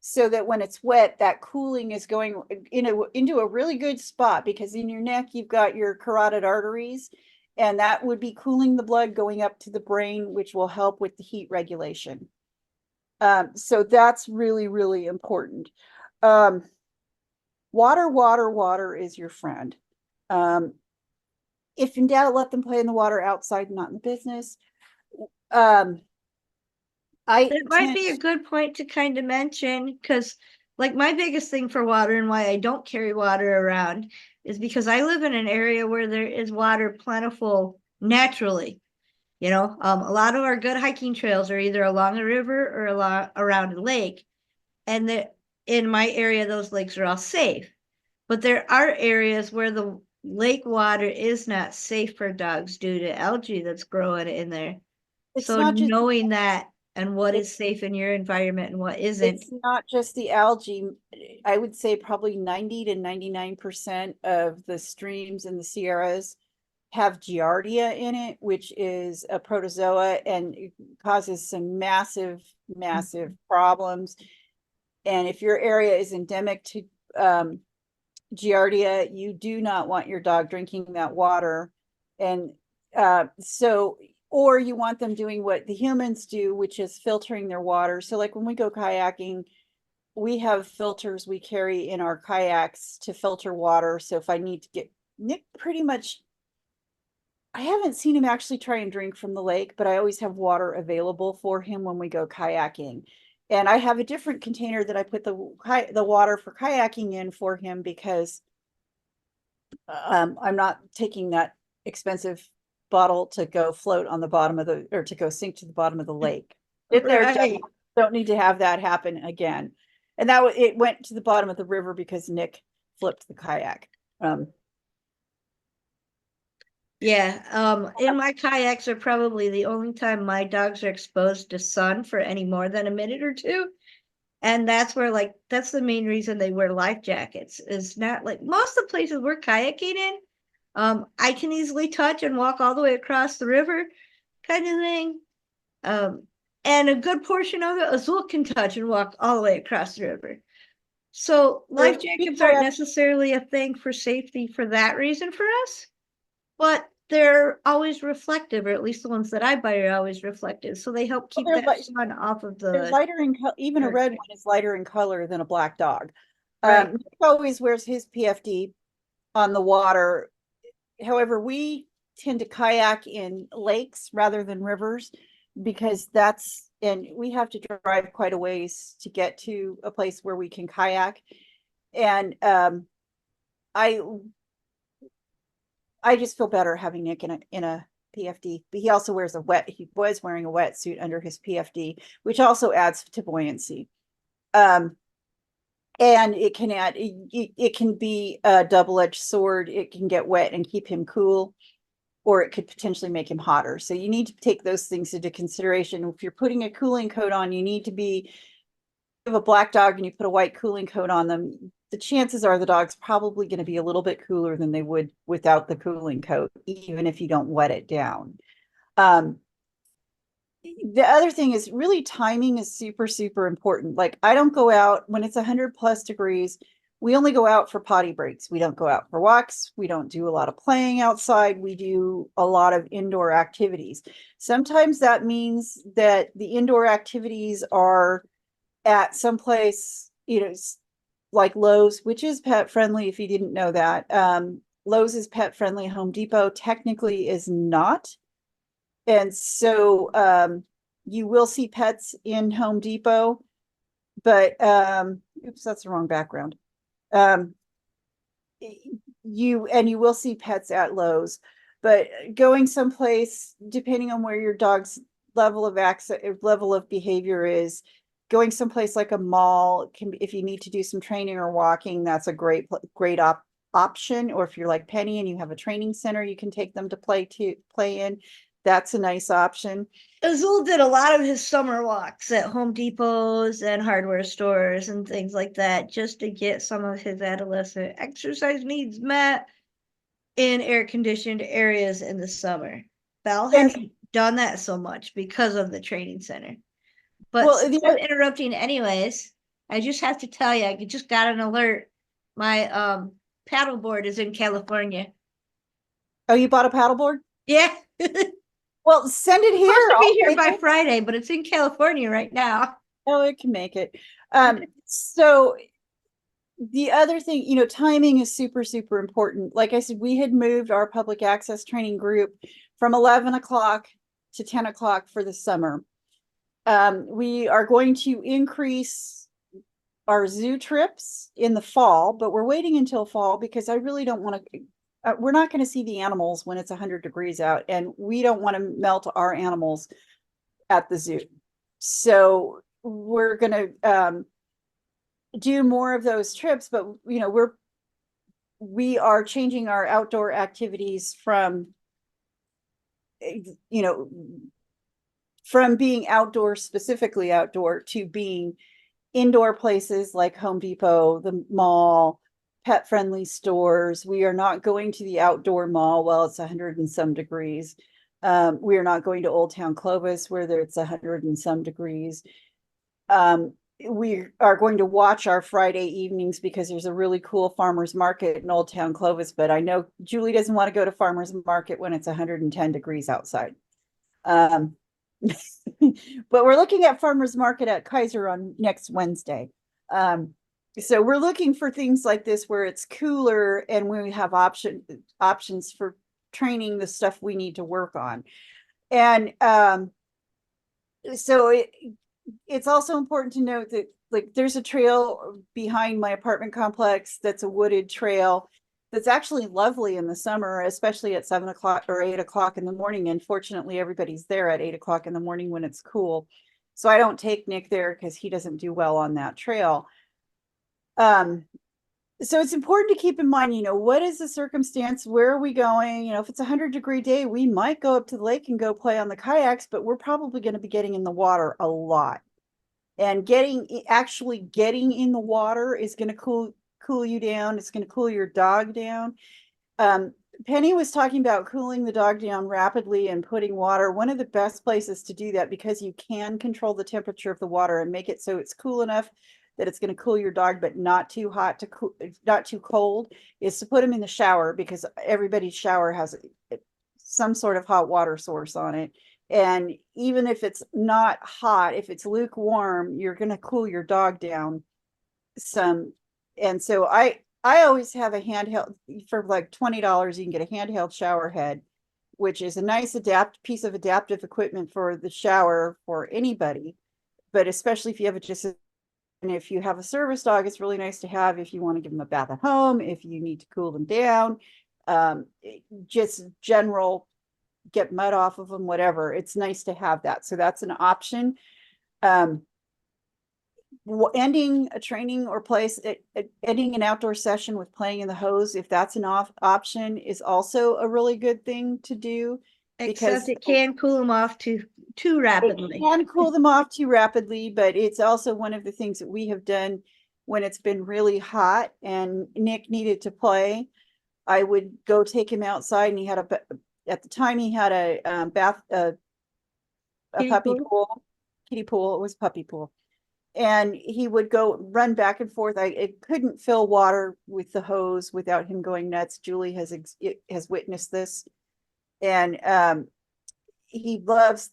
so that when it's wet, that cooling is going into a really good spot, because in your neck, you've got your carotid arteries, and that would be cooling the blood going up to the brain, which will help with the heat regulation. So that's really, really important. Water is your friend. If in doubt, let them play in the water outside, not in the business. It might be a good point to kind of mention, because like my biggest thing for water and why I don't carry water around is because I live in an area where there is water plentiful naturally. You know, a lot of our good hiking trails are either along a river or around a lake. And in my area, those lakes are all safe. But there are areas where the lake water is not safe for dogs due to algae that's growing in there. It's So not just knowing that and what it's is safe in your environment and what isn't. it's not just the algae. I would say probably 90 to 99% of the streams in the Sierras have Giardia in it, which is a protozoa, and it causes some massive, massive problems. And if your area is endemic to Giardia, you do not want your dog drinking that water. And or you want them doing what the humans do, which is filtering their water. So like when we go kayaking, we have filters we carry in our kayaks to filter water. So if I need to get Nick, pretty much, I haven't seen him actually try and drink from the lake, but I always have water available for him when we go kayaking. And I have a different container that I put the water for kayaking in for him, because I'm not taking that expensive bottle to go float on the bottom of or to go sink to the bottom of the lake. Right. Don't need to have that happen again. And it went to the bottom of the river because Nick flipped the kayak. Yeah, in my kayaks are probably the only time my dogs are exposed to sun for any more than a minute or two. And that's where, like, that's the main reason they wear life jackets. Is not like most of the places we're kayaking in, I can easily touch and walk all the way across the river, kind of thing. And a good portion of it, Azul can touch and walk all the way across the river. So life jackets aren't necessarily a thing for safety for that reason for us, but they're always reflective, or at least the ones that I buy are always reflective. So they help keep that sun off of they're the. lighter in even a red one is lighter in color than a black dog. Right. Nick always wears his PFD on the water. However, we tend to kayak in lakes rather than rivers, because and we have to drive quite a ways to get to a place where we can kayak. And I just feel better having Nick in a PFD, but he also he was wearing a wetsuit under his PFD, which also adds to buoyancy. And it can be a double-edged sword. It can get wet and keep him cool, or it could potentially make him hotter. So you need to take those things into consideration. If you're putting a cooling coat on, you need to be, you have a black dog and you put a white cooling coat on them, the chances are the dog's probably going to be a little bit cooler than they would without the cooling coat, even if you don't wet it down. The other thing is really timing is super, super important. Like I don't go out when it's 100+ degrees. We only go out for potty breaks. We don't go out for walks. We don't do a lot of playing outside. We do a lot of indoor activities. Sometimes that means that the indoor activities are at some place, like Lowe's, which is pet friendly, if you didn't know that. Lowe's is pet friendly. Home Depot technically is not. And so you will see pets in Home Depot, but oops, that's the wrong background. You will see pets at Lowe's, but going someplace, depending on where your dog's level of behavior is, going someplace like a mall can be, if you need to do some training or walking, that's a great option. Or if you're like Penny and you have a training center you can take them to play in, that's a nice option. Azul did a lot of his summer walks at Home Depots and hardware stores and things like that, just to get some of his adolescent exercise needs met in air-conditioned areas in the summer. Belle hasn't done that so much because of the training center. But interrupting anyways. I just have to tell you, I just got an alert. My paddleboard is in California. Oh, you bought a paddleboard? Yeah. Well, send it here. Supposed to be I'll here take by it. Friday, but it's in California right now. Oh, it can make it. So the other thing, you know, timing is super, super important. Like I said, we had moved our public access training group from 11 o'clock to 10 o'clock for the summer. We are going to increase our zoo trips in the fall, but we're waiting until fall because I really don't want to, we're not going to see the animals when it's 100 degrees out, and we don't want to melt our animals at the zoo. So we're going to do more of those trips, but you know, we are changing our outdoor activities from, you know, from being outdoor, specifically outdoor, to being indoor places like Home Depot, the mall, pet friendly stores. We are not going to the outdoor mall while it's 100 and some degrees. We are not going to Old Town Clovis where it's 100 and some degrees. We are going to watch our Friday evenings because there's a really cool farmers market in Old Town Clovis, but I know Julie doesn't want to go to farmers market when it's 110 degrees outside. But we're looking at farmers market at Kaiser on next Wednesday. So we're looking for things like this where it's cooler and we have options for training the stuff we need to work on. And so it's also important to note that, like, there's a trail behind my apartment complex that's a wooded trail that's actually lovely in the summer, especially at 7 o'clock or 8 o'clock in the morning. And fortunately, everybody's there at 8 o'clock in the morning when it's cool. So I don't take Nick there because he doesn't do well on that trail. So it's important to keep in mind, you know, what is the circumstance? Where are we going? You know, if it's a 100-degree day, we might go up to the lake and go play on the kayaks, but we're probably going to be getting in the water a lot. And actually getting in the water is going to cool you down. It's going to cool your dog down. Penny was talking about cooling the dog down rapidly and putting water. One of the best places to do that, because you can control the temperature of the water and make it so it's cool enough that it's going to cool your dog, but not too hot to cool, not too cold, is to put him in the shower, because everybody's shower has some sort of hot water source on it. And even if it's not hot, if it's lukewarm, you're going to cool your dog down some. And so I always have a handheld for like $20. You can get a handheld shower head, which is a nice piece of adaptive equipment for the shower for anybody, but especially if you have and if you have a service dog, it's really nice to have if you want to give them a bath at home, if you need to cool them down, just general, get mud off of them, whatever. It's nice to have that. So that's an option. Ending a training or ending an outdoor session with playing in the hose, if that's an option, is also a really good thing to do. Except it can cool them off too rapidly. It can cool them off too rapidly, but it's also one of the things that we have done when it's been really hot and Nick needed to play. I would go take him outside, and he had at the time he had a puppy pool, kiddie pool. It was puppy pool. And he would go run back and forth. It couldn't fill water with the hose without him going nuts. Julie has witnessed this. And he loves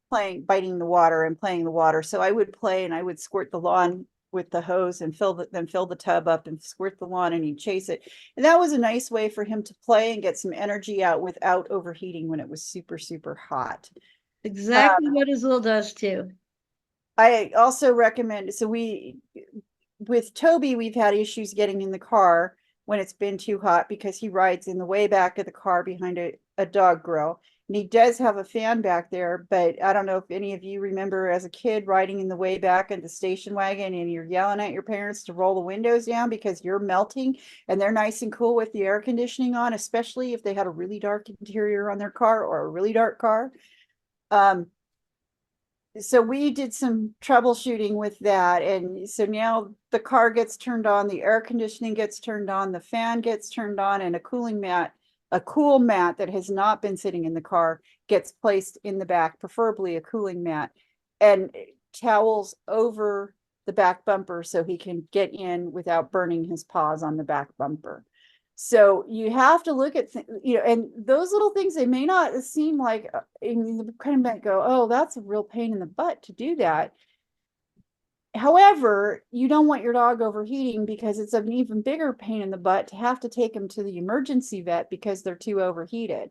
biting the water and playing the water. So I would play and I would squirt the lawn with the hose and fill the tub up and squirt the lawn, and he'd chase it. And that was a nice way for him to play and get some energy out without overheating when it was super, super hot. Exactly what Azul does too. I also recommend, so with Toby, we've had issues getting in the car when it's been too hot because he rides in the way back of the car behind a dog grill. And he does have a fan back there, but I don't know if any of you remember as a kid riding in the way back of the station wagon and you're yelling at your parents to roll the windows down because you're melting and they're nice and cool with the air conditioning on, especially if they had a really dark interior on their car or a really dark car. So we did some troubleshooting with that. And so now the car gets turned on, the air conditioning gets turned on, the fan gets turned on, and a cool mat that has not been sitting in the car gets placed in the back, preferably a cooling mat, and towels over the back bumper so he can get in without burning his paws on the back bumper. So you have to look at, and those little things, they may not seem like, and you kind of might go, oh, that's a real pain in the butt to do that. However, you don't want your dog overheating, because it's an even bigger pain in the butt to have to take them to the emergency vet because they're too overheated.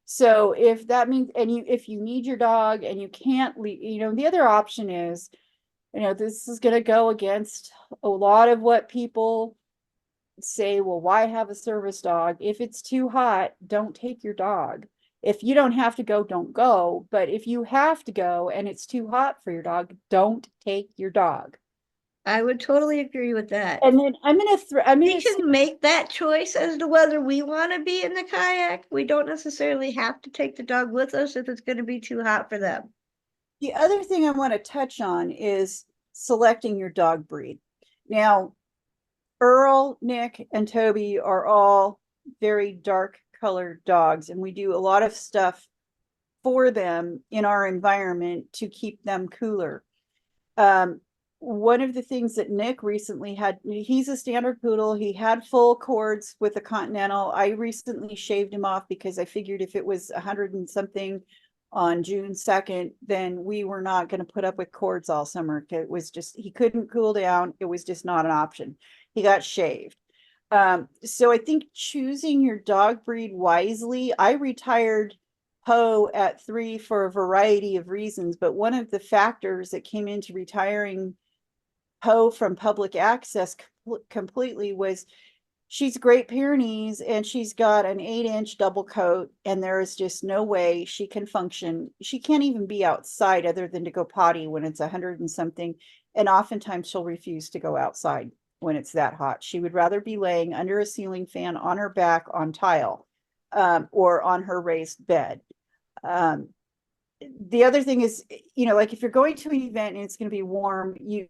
So if that means, if you need your dog and you can't leave, the other option is, this is going to go against a lot of what people say, well, why have a service dog? If it's too hot, don't take your dog. If you don't have to go, don't go. But if you have to go and it's too hot for your dog, don't take your dog. I would totally agree with that. And then we can make that choice as to whether we want to be in the kayak. We don't necessarily have to take the dog with us if it's going to be too hot for them. The other thing I want to touch on is selecting your dog breed. Now, Earl, Nick, and Toby are all very dark colored dogs, and we do a lot of stuff for them in our environment to keep them cooler. One of the things that Nick recently had, he's a standard poodle. He had full cords with a Continental. I recently shaved him off because I figured if it was 100 and something on June 2nd, then we were not going to put up with cords all summer. It was just, he couldn't cool down. It was just not an option. He got shaved. So I think choosing your dog breed wisely, I retired Poe at 3 for a variety of reasons, but one of the factors that came into retiring Poe from public access completely was she's Great Pyrenees and she's got an 8-inch double coat, and there is just no way she can function. She can't even be outside other than to go potty when it's 100 and something, and oftentimes she'll refuse to go outside when it's that hot. She would rather be laying under a ceiling fan on her back on tile, or on her raised bed. The other thing is, like if you're going to an event and it's going to be warm, you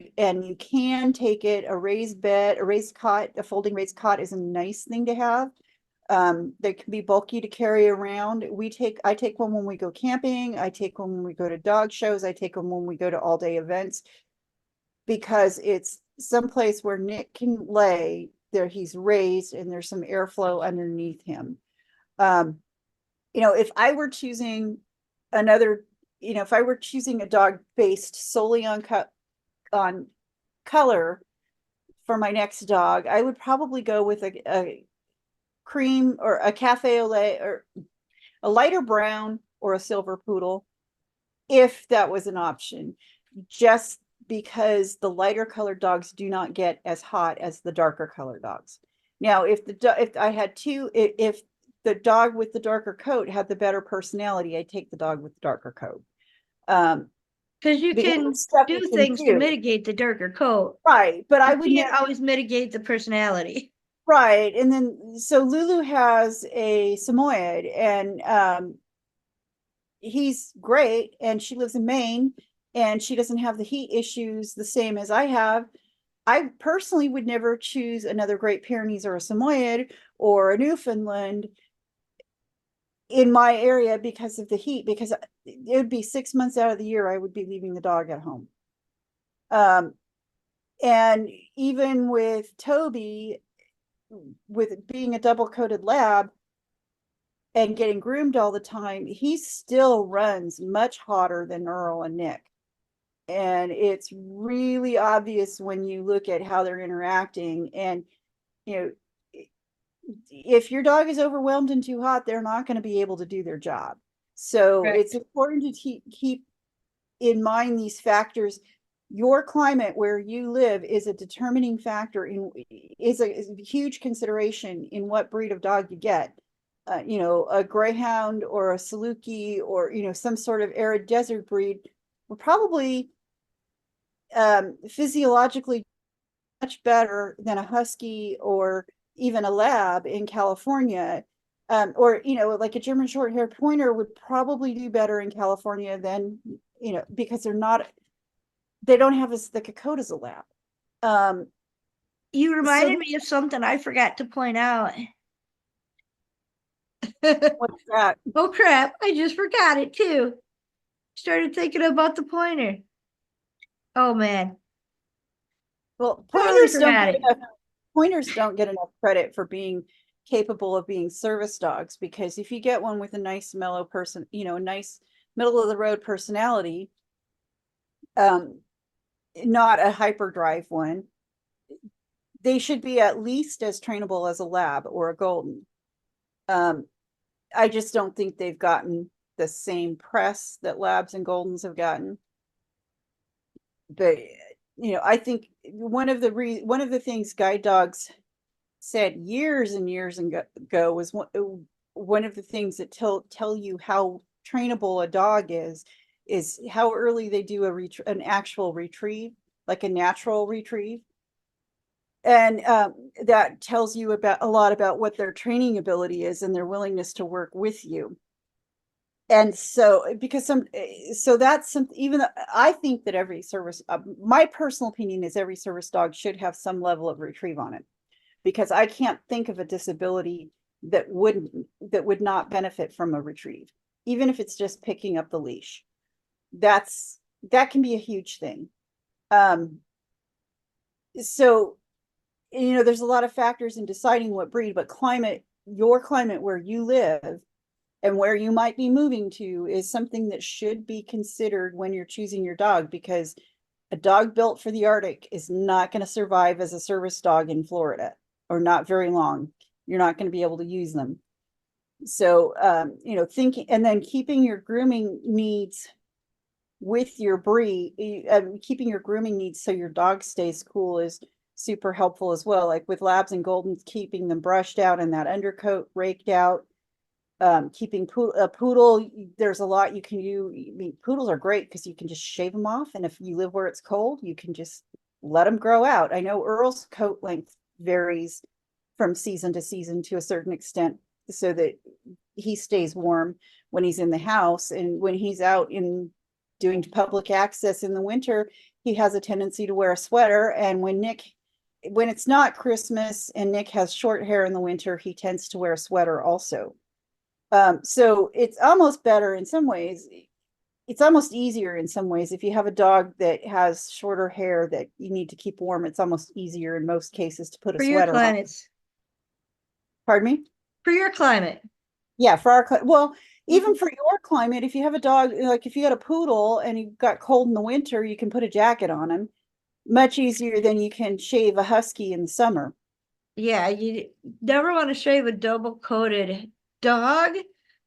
can take it, a raised bed, a raised cot, a folding raised cot is a nice thing to have. They can be bulky to carry around. I take one when we go camping. I take one when we go to dog shows. I take one when we go to all day events, because it's someplace where Nick can lay there. He's raised and there's some airflow underneath him. If I were choosing if I were choosing a dog based solely on color for my next dog, I would probably go with a cream or a cafe au lait, or a lighter brown, or a silver poodle, if that was an option, just because the lighter colored dogs do not get as hot as the darker colored dogs. Now, if I had if the dog with the darker coat had the better personality, I'd take the dog with the darker coat. Because you can do things to mitigate the darker coat. Right. But I would can't always mitigate the personality. Right. And then, so Lulu has a Samoyed, and he's great, and she lives in Maine, and she doesn't have the heat issues the same as I have. I personally would never choose another Great Pyrenees or a Samoyed or a Newfoundland in my area because of the heat, because it would be 6 months out of the year I would be leaving the dog at home. And even with Toby, with being a double coated lab and getting groomed all the time, he still runs much hotter than Earl and Nick. And it's really obvious when you look at how they're interacting. And, if your dog is overwhelmed and too hot, they're not going to be able to do their job. So it's important to keep in mind these factors. Your climate where you live is a determining factor, is a huge consideration in what breed of dog you get. A Greyhound or a Saluki, or, some sort of arid desert breed will probably physiologically much better than a Husky or even a Lab in California. Or, like a German short haired pointer would probably do better in California than, because they don't have as thick a coat as a Lab. You reminded me of something I forgot to point out. What's that? Oh crap, I just forgot it too. Started thinking about the pointer. Oh man. Well, Totally dramatic. pointers don't get enough credit for being capable of being service dogs, because if you get one with a nice mellow person, nice middle of the road personality, not a hyperdrive one, they should be at least as trainable as a lab or a golden. I just don't think they've gotten the same press that labs and goldens have gotten. But I think one of the things guide dogs said years and years ago was one of the things that tell you how trainable a dog is how early they do an actual retrieve, like a natural retrieve. And that tells you a lot about what their training ability is and their willingness to work with you. And so, even though I think that every service, my personal opinion is every service dog should have some level of retrieve on it, because I can't think of a disability that would not benefit from a retrieve, even if it's just picking up the leash. That can be a huge thing. So, there's a lot of factors in deciding what breed, but your climate where you live and where you might be moving to is something that should be considered when you're choosing your dog, because a dog built for the Arctic is not going to survive as a service dog in Florida, or not very long. You're not going to be able to use them. So, thinking and then keeping your grooming needs with your breed, keeping your grooming needs so your dog stays cool is super helpful as well. Like with labs and goldens, keeping them brushed out and that undercoat raked out. Keeping a poodle, there's a lot you can do. I mean, poodles are great because you can just shave them off, and if you live where it's cold, you can just let them grow out. I know Earl's coat length varies from season to season to a certain extent, so that he stays warm when he's in the house, and when he's out in doing public access in the winter, he has a tendency to wear a sweater. And when it's not Christmas and Nick has short hair in the winter, he tends to wear a sweater also. So it's almost better in some ways. It's almost easier in some ways. If you have a dog that has shorter hair that you need to keep warm, it's almost easier in most cases to put a For your sweater on. climates. Pardon me? For your climate. Yeah, for our well, even for your climate, if you have a dog, like if you got a poodle and you got cold in the winter, you can put a jacket on him. Much easier than you can shave a husky in the summer. Yeah, you never want to shave a double coated dog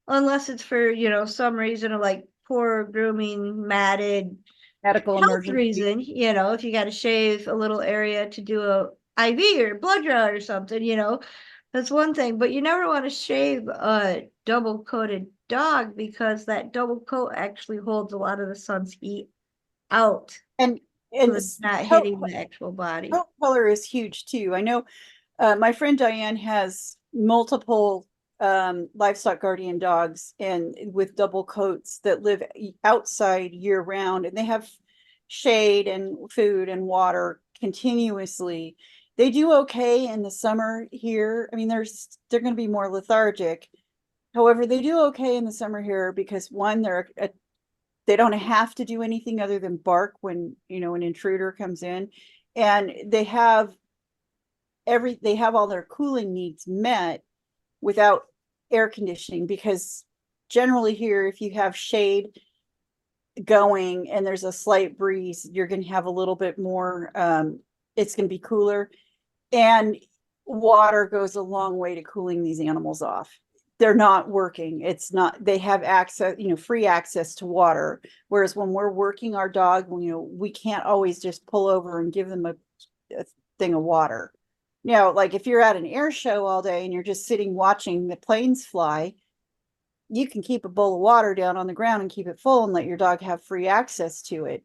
unless it's for, some reason of like poor grooming, matted, Medical health emergency. reason, if you got to shave a little area to do a IV or blood draw or something, that's one thing. But you never want to shave a double coated dog, because that double coat actually holds a lot of the sun's heat out. And So it's not hitting the actual body. coat color is huge too. I know my friend Diane has multiple livestock guardian dogs and with double coats that live outside year round, and they have shade and food and water continuously. They do okay in the summer here. I mean, they're going to be more lethargic. However, they do okay in the summer here because one, they don't have to do anything other than bark when an intruder comes in, and they have all their cooling needs met without air conditioning, because generally here, if you have shade going and there's a slight breeze, you're going to have a little bit more, it's going to be cooler, and water goes a long way to cooling these animals off. They're not working. They have access, free access to water. Whereas when we're working our dog, we can't always just pull over and give them a thing of water. Like if you're at an air show all day and you're just sitting watching the planes fly, you can keep a bowl of water down on the ground and keep it full and let your dog have free access to it.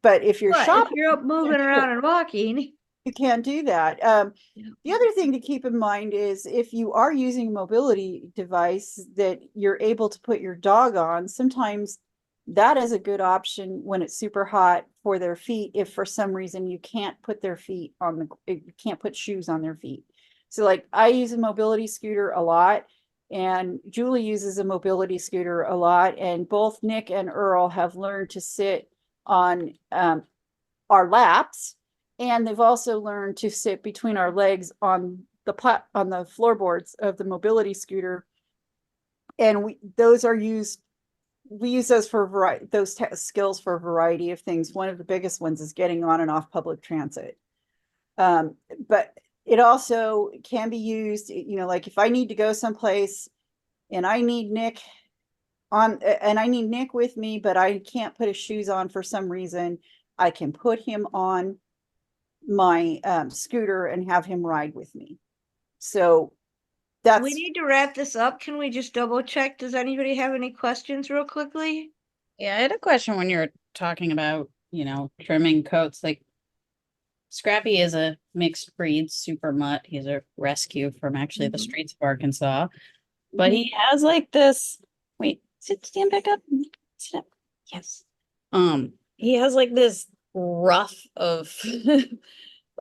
But if you're shopping, if you're up moving around and walking, you can't do that. The other thing to keep in mind is if you are using a mobility device that you're able to put your dog on, sometimes that is a good option when it's super hot for their feet. If for some reason you can't put you can't put shoes on their feet. So like I use a mobility scooter a lot, and Julie uses a mobility scooter a lot, and both Nick and Earl have learned to sit on our laps, and they've also learned to sit between our legs on the floorboards of the mobility scooter. And we use those for a variety, skills for a variety of things. One of the biggest ones is getting on and off public transit. But it also can be used, like if I need to go someplace and I need Nick with me, but I can't put his shoes on for some reason, I can put him on my scooter and have him ride with me. So We need to wrap this up. Can we just double check? Does anybody have any questions real quickly? Yeah, I had a question when you're talking about, trimming coats. Like Scrappy is a mixed breed super mutt. He's a rescue from actually the streets of Arkansas. But he has like this, wait, stand back up. Sit up. Yes. He has like this ruff of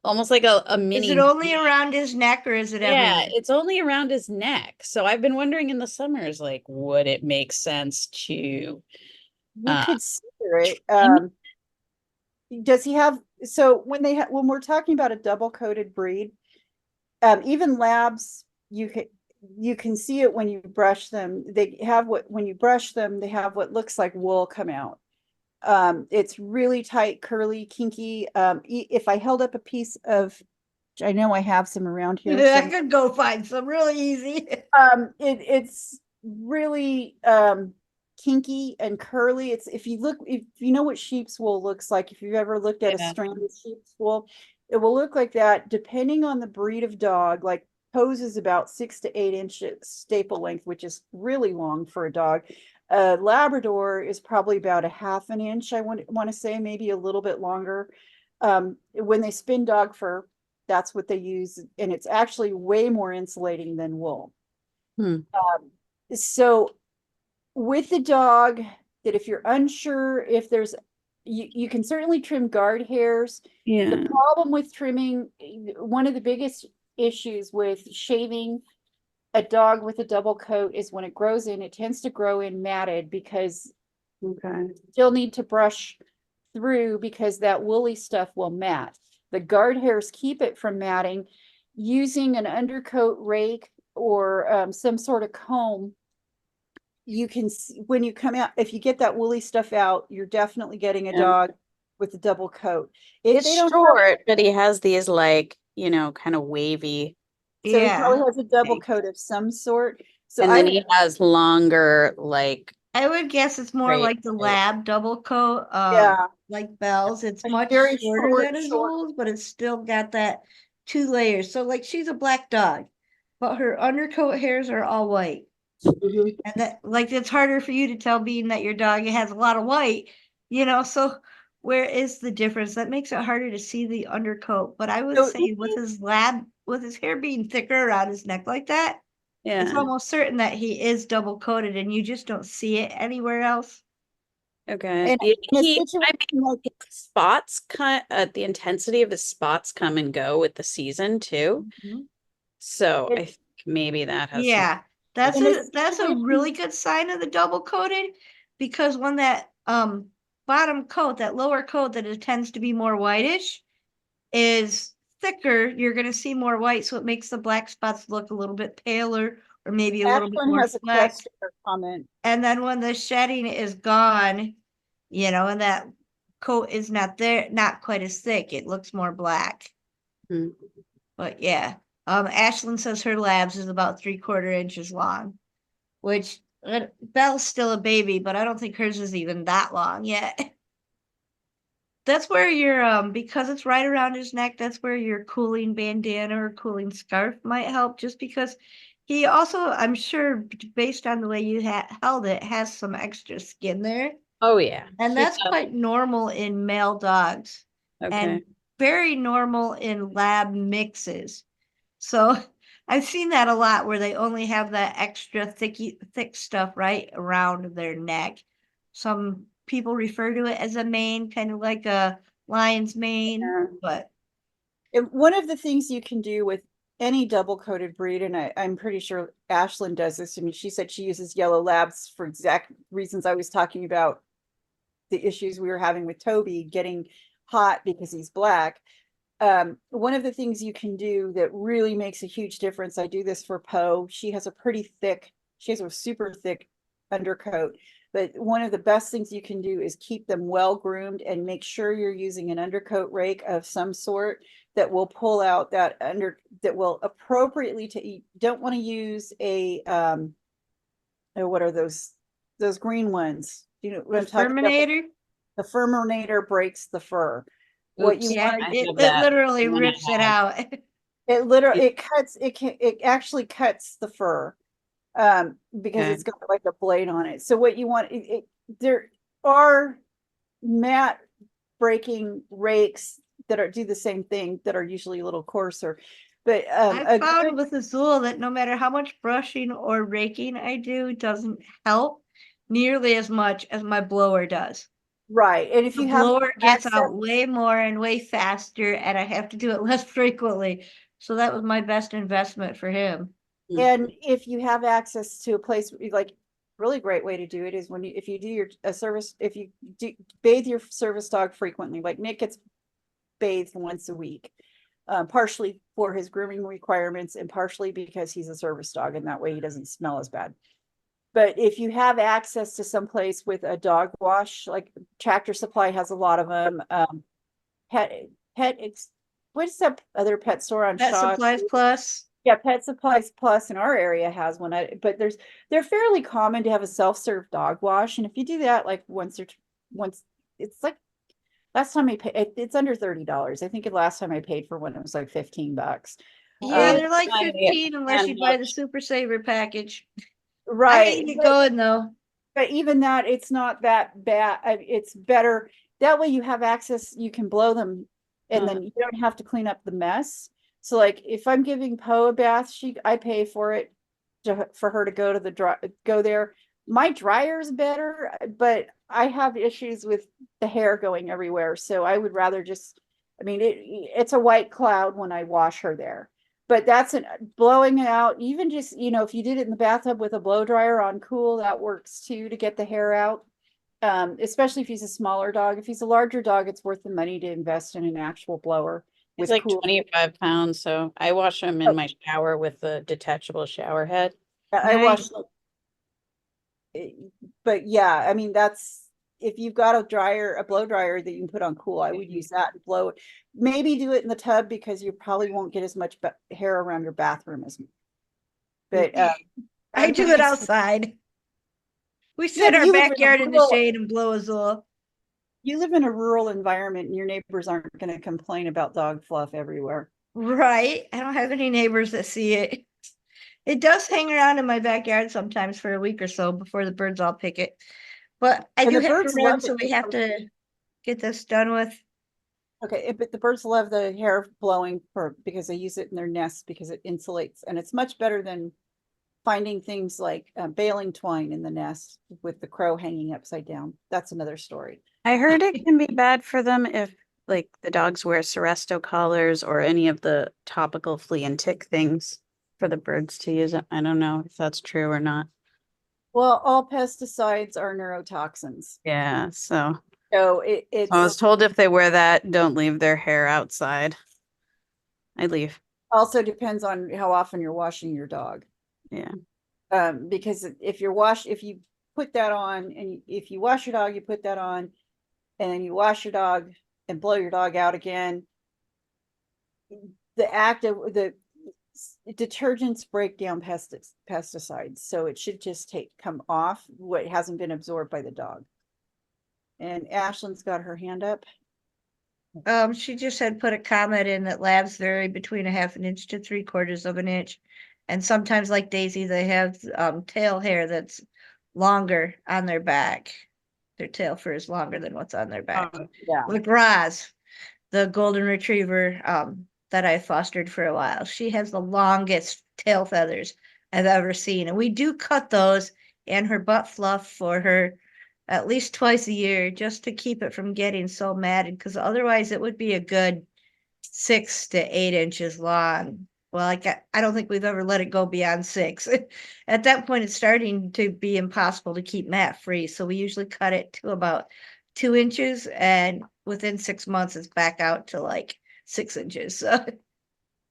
almost like a mini. Is it only around his neck or is it everywhere? Yeah, it's only around his neck. So I've been wondering in the summers, like, would it make sense to we could consider it. Does he have, so when we're talking about a double coated breed, even labs, you can see it when you brush them. When you brush them, they have what looks like wool come out. It's really tight, curly, kinky. If I held up a piece of, I know I have some around here. I could go find some really easy. It's really kinky and curly. If you know what sheep's wool looks like, if you've ever looked at a strand of sheep's wool, it will look like that depending on the breed of dog. Like Pose is about 6 to 8 inches staple length, which is really long for a dog. Labrador is probably about a half an inch, I want to say, maybe a little bit longer. When they spin dog fur, that's what they use, and it's actually way more insulating than wool. So with the dog, that if you're unsure if there's, you can certainly trim guard hairs. Yeah. The problem with trimming, one of the biggest issues with shaving a dog with a double coat is when it grows in, it tends to grow in matted because you still need to brush through because that woolly stuff will mat. The guard hairs keep it from matting. Using an undercoat rake or some sort of comb, you can, when you come out, if you get that woolly stuff out, you're definitely getting a dog with a double coat. It's short, but he has these like, kind of wavy. So he probably has a double coat of some sort. So and then he has longer, like, I would guess it's more like the lab double coat, like Belle's. It's much very shorter than his old, but it's still got that 2 layers. So like she's a black dog, but her undercoat hairs are all white. And that, like, it's harder for you to tell being that your dog has a lot of white, so where is the difference? That makes it harder to see the undercoat. But I would say with his hair being thicker around his neck like that, it's almost certain that he is double coated and you just don't see it anywhere else. Okay. Spots the intensity of his spots come and go with the season too. So I think maybe that has that's a really good sign of the double coated, because when that bottom coat, that lower coat that it tends to be more whitish, is thicker, you're going to see more white, so it makes the black spots look a little bit paler or maybe a little bit more black. Comment. And then when the shedding is gone, and that coat is not there, not quite as thick, it looks more black. But yeah, Ashlyn says her labs is about 3/4 inches long, which Belle's still a baby, but I don't think hers is even that long yet. That's where your because it's right around his neck, that's where your cooling bandana or cooling scarf might help, just because he also, I'm sure, based on the way you held it, has some extra skin there. Oh yeah. And that's quite normal in male dogs. And very normal in lab mixes. So I've seen that a lot where they only have that extra thick stuff right around their neck. Some people refer to it as a mane, kind of like a lion's mane. But one of the things you can do with any double coated breed, and I'm pretty sure Ashlyn does this. I mean, she said she uses yellow labs for exact reasons I was talking about, the issues we were having with Toby getting hot because he's black. One of the things you can do that really makes a huge difference, I do this for Poe. She has a super thick undercoat, but one of the best things you can do is keep them well groomed and make sure you're using an undercoat rake of some sort that will pull out that will appropriately you don't want to use a, what are those green ones? You know what I'm talking about? Terminator. The Furminator breaks the fur. What you Oops, Yeah, want I it have that literally one I rips it had. out. it literally it actually cuts the fur because Okay. it's got like a blade on it. So what you want there are mat breaking rakes that do the same thing that are usually a little coarser. But I found with Azul that no matter how much brushing or raking I do, it doesn't help nearly as much as my blower does. right. And if The you have blower gets access, out way more and way faster, and I have to do it less frequently. So that was my best investment for him. and if you have access to a place like really great way to do it is if you do if you do bathe your service dog frequently, like Nick gets bathed once a week, partially for his grooming requirements and partially because he's a service dog and that way he doesn't smell as bad. But if you have access to some place with a dog wash, like Tractor Supply has a lot of them, what's that other pet store on Pet Shaw? Supplies Plus. Yeah, Pet Supplies Plus in our area has one, but they're fairly common to have a self-serve dog wash, and if you do that like once, it's like last time I paid, it's under $30. I think the last time I paid for one, it was like $15. Yeah, Um, they're like Mine, 15 unless you and buy the Super Saver package. I right, ain't going though. but even that, it's not that bad. It's better that way. You have access. You can blow them, and then you don't have to clean up the mess. So, like, if I'm giving Poe a bath, I pay for it for her to go to go there. My dryer's better, but I have issues with the hair going everywhere. So I would rather just. I mean, it's a white cloud when I wash her there. But blowing it out, even just, if you did it in the bathtub with a blow dryer on cool, that works too to get the hair out. Especially if he's a smaller dog. If he's a larger dog, it's worth the money to invest in an actual blower He's with like cool. 25 pounds, so I wash him in my shower with the detachable shower head. I wash, Nice. but yeah, I mean, if you've got a blow dryer that you can put on cool, I would use that and blow it. Maybe do it in the tub because you probably won't get as much hair around your bathroom as me. But I do it outside. We sit in our backyard in the shade and blow Azul. You live in a rural environment and your neighbors aren't going to complain about dog fluff everywhere. Right. I don't have any neighbors that see it. It does hang around in my backyard sometimes for a week or so before the birds all pick it. But I do have to run, so we have to get this done with. Okay, but the birds love the hair blowing because they use it in their nests because it insulates, and it's much better than finding things like baling twine in the nest with the crow hanging upside down. That's another story. I heard it can be bad for them if like the dogs wear Seresto collars or any of the topical flea and tick things for the birds to use it. I don't know if that's true or not. Well, all pesticides are neurotoxins. Yeah, so So I was told if they wear that, don't leave their hair outside. I leave. Also depends on how often you're washing your dog. Yeah. Because if you put that on and if you wash your dog, you put that on and then you wash your dog and blow your dog out again. The detergents break down pesticides, so it should just come off what hasn't been absorbed by the dog. And Ashlyn's got her hand up. She just had put a comment in that labs vary between 1/2 inch to 3/4 of an inch. And sometimes, like Daisy, they have tail hair that's longer on their back. Their tail fur is longer than what's on their back. Yeah. Like Roz, the golden retriever that I fostered for a while. She has the longest tail feathers I've ever seen. And we do cut those and her butt fluff for her at least twice a year just to keep it from getting so matted, because otherwise it would be a good 6 to 8 inches long. Well, I don't think we've ever let it go beyond 6. At that point, it's starting to be impossible to keep mat free. So we usually cut it to about 2 inches, and within 6 months it's back out to like 6 inches. So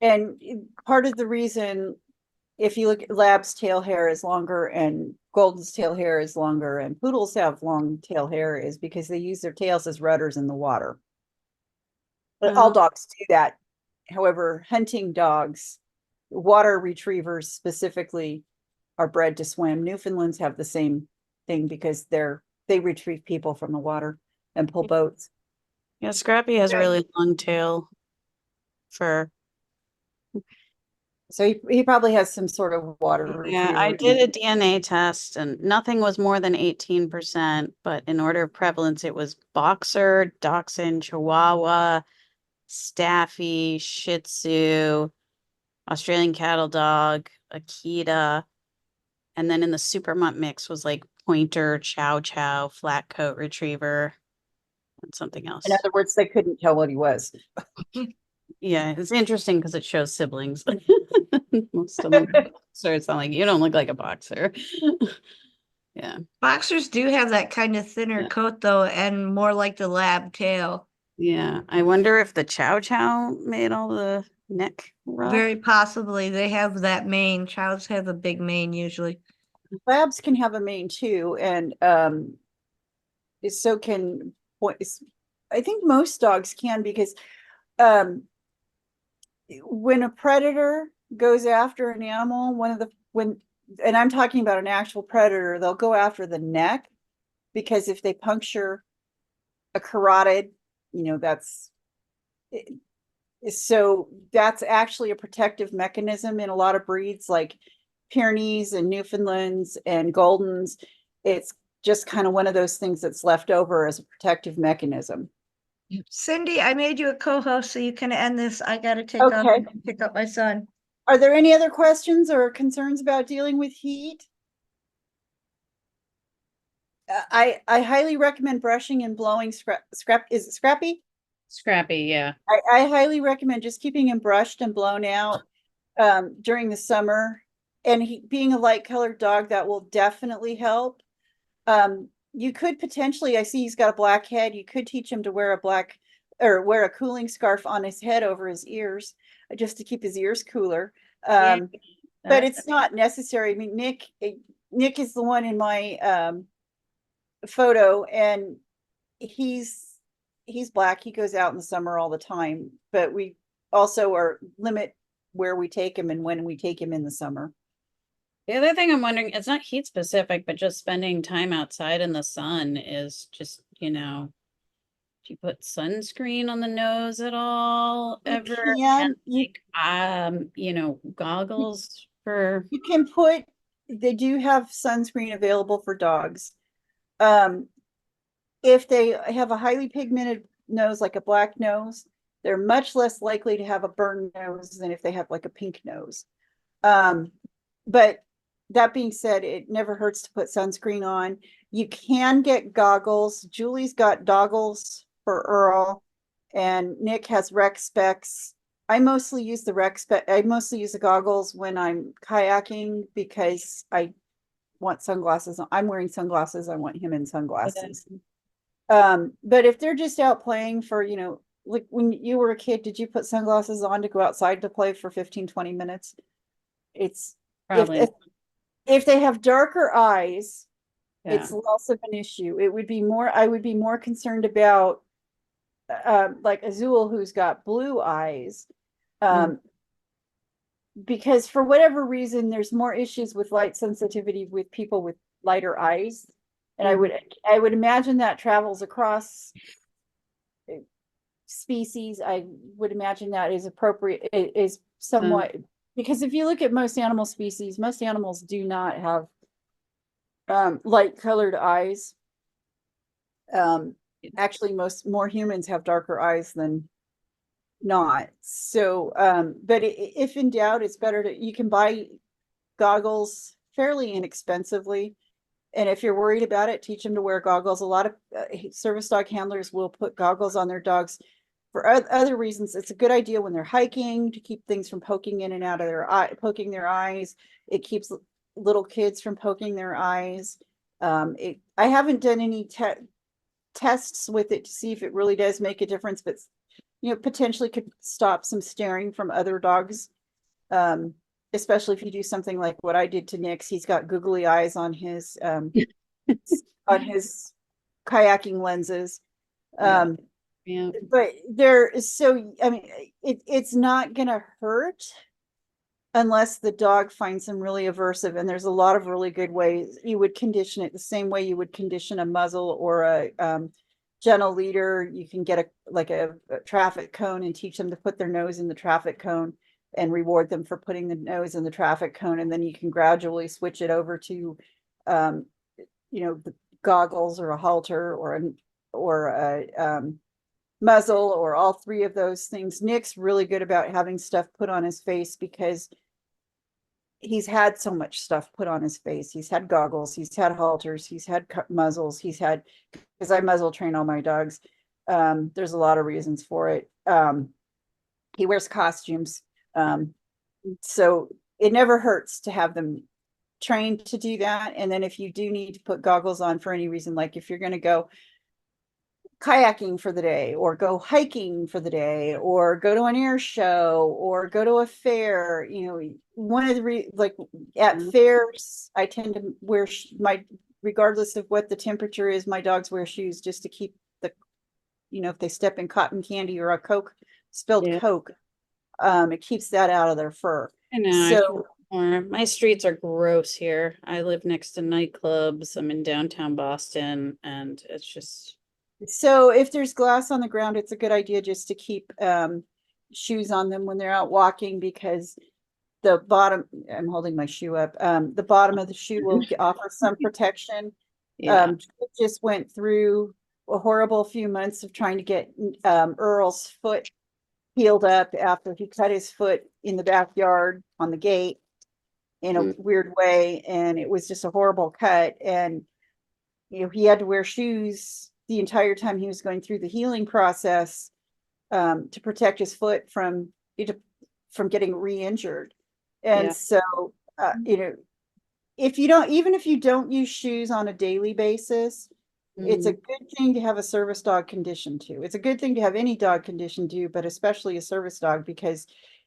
And part of the reason, if you look at Lab's tail hair is longer and Golden's tail hair is longer and Poodles have long tail hair is because they use their tails as rudders in the water. But all dogs do that. However, hunting dogs, water retrievers specifically, are bred to swim. Newfoundlands have the same thing because they retrieve people from the water and pull boats. Yeah, Scrappy has a really long tail fur. So he probably has some sort of water Yeah, I retriever. did a DNA test and nothing was more than 18%, but in order of prevalence, it was Boxer, Dachshund, Chihuahua, Staffy, Shih Tzu, Australian Cattle Dog, Akita, and then in the super mutt mix was like Pointer, Chow Chow, Flat Coat Retriever, and something else. In other words, they couldn't tell what he was. Yeah, it's interesting because it shows siblings. Most of them. So it's not like you don't look like a boxer. Yeah. boxers do have that kind of thinner Yeah. coat though, and more like the lab tail. Yeah. I wonder if the Chow Chow made all the neck rough. Very possibly. They have that mane. Chows have a big mane usually. Labs can have a mane too, and so can I think most dogs can, because when a predator goes after an animal, and I'm talking about an actual predator, they'll go after the neck, because if they puncture a carotid, so that's actually a protective mechanism in a lot of breeds like Pyrenees and Newfoundlands and Goldens. It's just kind of one of those things that's left over as a protective mechanism. Cindy, I made you a co-host so you can end this. I gotta take off Okay. and pick up my son. Are there any other questions or concerns about dealing with heat? I highly recommend brushing and blowing is it Scrappy? Scrappy, yeah. I highly recommend just keeping him brushed and blown out during the summer. And being a light colored dog, that will definitely help. You could potentially, I see he's got a black head. You could teach him to wear a cooling scarf on his head over his ears, just to keep his ears cooler. But it's not necessary. I mean, Nick is the one in my photo, and he's black. He goes out in the summer all the time, but we also limit where we take him and when we take him in the summer. The other thing I'm wondering, it's not heat specific, but just spending time outside in the sun is just, do you put sunscreen on the nose at all ever? can. And goggles for. You can they do have sunscreen available for dogs. If they have a highly pigmented nose, like a black nose, they're much less likely to have a burned nose than if they have like a pink nose. But that being said, it never hurts to put sunscreen on. You can get goggles. Julie's got goggles for Earl, and Nick has rec specs. I mostly use the goggles when I'm kayaking because I want sunglasses. I'm wearing sunglasses. I want him in sunglasses. But if they're just out playing for, like when you were a kid, did you put sunglasses on to go outside to play for 15-20 minutes? It's Probably. If they have darker eyes, Yeah. it's less of an issue. I would be more concerned about like Azul, who's got blue eyes. Because for whatever reason, there's more issues with light sensitivity with people with lighter eyes. And I would imagine that travels across species. I would imagine that is appropriate, is somewhat, because if you look at most animal species, most animals do not have light colored eyes. Actually, more humans have darker eyes than not. So, but if in doubt, it's better you can buy goggles fairly inexpensively. And if you're worried about it, teach them to wear goggles. A lot of service dog handlers will put goggles on their dogs for other reasons. It's a good idea when they're hiking to keep things from poking in and out of poking their eyes. It keeps little kids from poking their eyes. I haven't done any tests with it to see if it really does make a difference, but potentially could stop some staring from other dogs. Especially if you do something like what I did to Nick's. He's got googly eyes on his on his kayaking lenses. Yeah. But I mean, it's not gonna hurt unless the dog finds them really aversive. And there's a lot of really good ways you would condition it the same way you would condition a muzzle or a gentle leader. You can get a traffic cone and teach them to put their nose in the traffic cone and reward them for putting the nose in the traffic cone. And then you can gradually switch it over to, the goggles or a halter or a muzzle or all three of those things. Nick's really good about having stuff put on his face because he's had so much stuff put on his face. He's had goggles, he's had halters, he's had muzzles, because I muzzle train all my dogs. There's a lot of reasons for it. He wears costumes. So it never hurts to have them trained to do that. And then if you do need to put goggles on for any reason, like if you're going to go kayaking for the day or go hiking for the day or go to an air show or go to a fair, one of the like at fairs, I tend to wear regardless of what the temperature is, my dogs wear shoes just to keep if they step in cotton candy or a spilled Coke, it keeps that out of their fur. I know. So my streets are gross here. I live next to nightclubs. I'm in downtown Boston, and it's just. So if there's glass on the ground, it's a good idea just to keep shoes on them when they're out walking, because the bottom, I'm holding my shoe up, the bottom of the shoe will offer some protection. Just went through a horrible few months of trying to get Earl's foot healed up after he cut his foot in the backyard on the gate in a weird way, and it was just a horrible cut. And he had to wear shoes the entire time he was going through the healing process to protect his foot from getting re-injured. And so if you don't use shoes on a daily basis, it's a good thing to have a service dog conditioned to. It's a good thing to have any dog conditioned to, but especially a service dog, because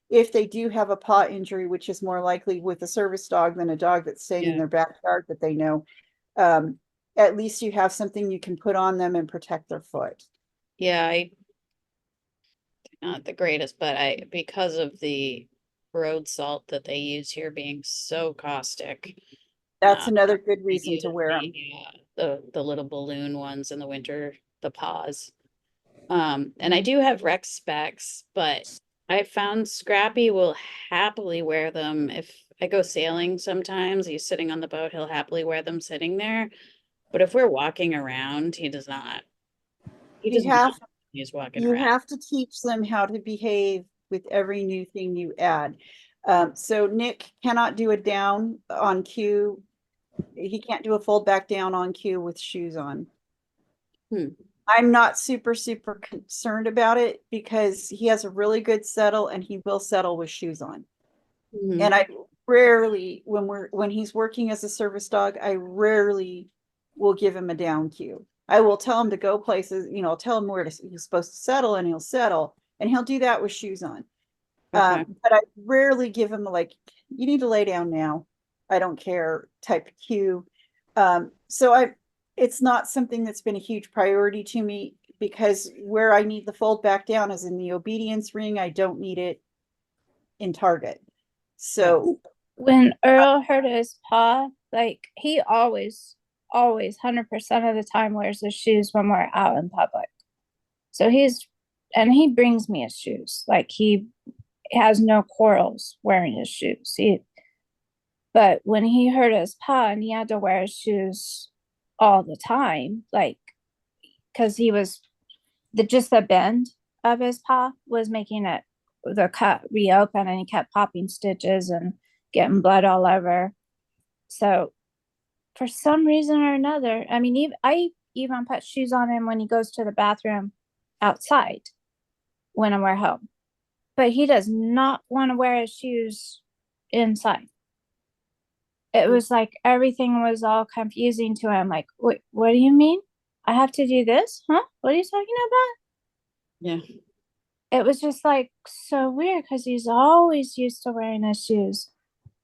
if they do have a paw injury, which is more likely with a service dog than a dog that's staying in their backyard that they know, at least you have something you can put on them and protect their foot. Yeah, not the greatest, but because of the road salt that they use here being so caustic. That's another good reason to wear them. The little balloon ones in the winter, the paws. And I do have rec specs, but I found Scrappy will happily wear them. If I go sailing sometimes, he's sitting on the boat, he'll happily wear them sitting there. But if we're walking around, he does not. He's walking around. You have to teach them how to behave with every new thing you add. So Nick cannot do a down on cue. He can't do a fold back down on cue with shoes on. I'm not super concerned about it because he has a really good settle and he will settle with shoes on. And I rarely, when he's working as a service dog, I rarely will give him a down cue. I will tell him to go places, tell him where he's supposed to settle, and he'll settle, and he'll do that with shoes on. But I rarely give him you need to lay down now, I don't care type of cue. So it's not something that's been a huge priority to me, because where I need the fold back down is in the obedience ring. I don't need it in target. So when Earl hurt his paw, he always 100% of the time wears his shoes when we're out in public. So he brings me his shoes. He has no quarrels wearing his shoes. But when he hurt his paw and he had to wear his shoes all the time, because he was just the bend of his paw was making the cut reopen, and he kept popping stitches and getting blood all over. So for some reason or another, I even put shoes on him when he goes to the bathroom outside when we're home. But he does not want to wear his shoes inside. It was everything was all confusing to him. What do you mean? I have to do this? Huh? What are you talking about? Yeah. It was just like so weird because he's always used to wearing his shoes.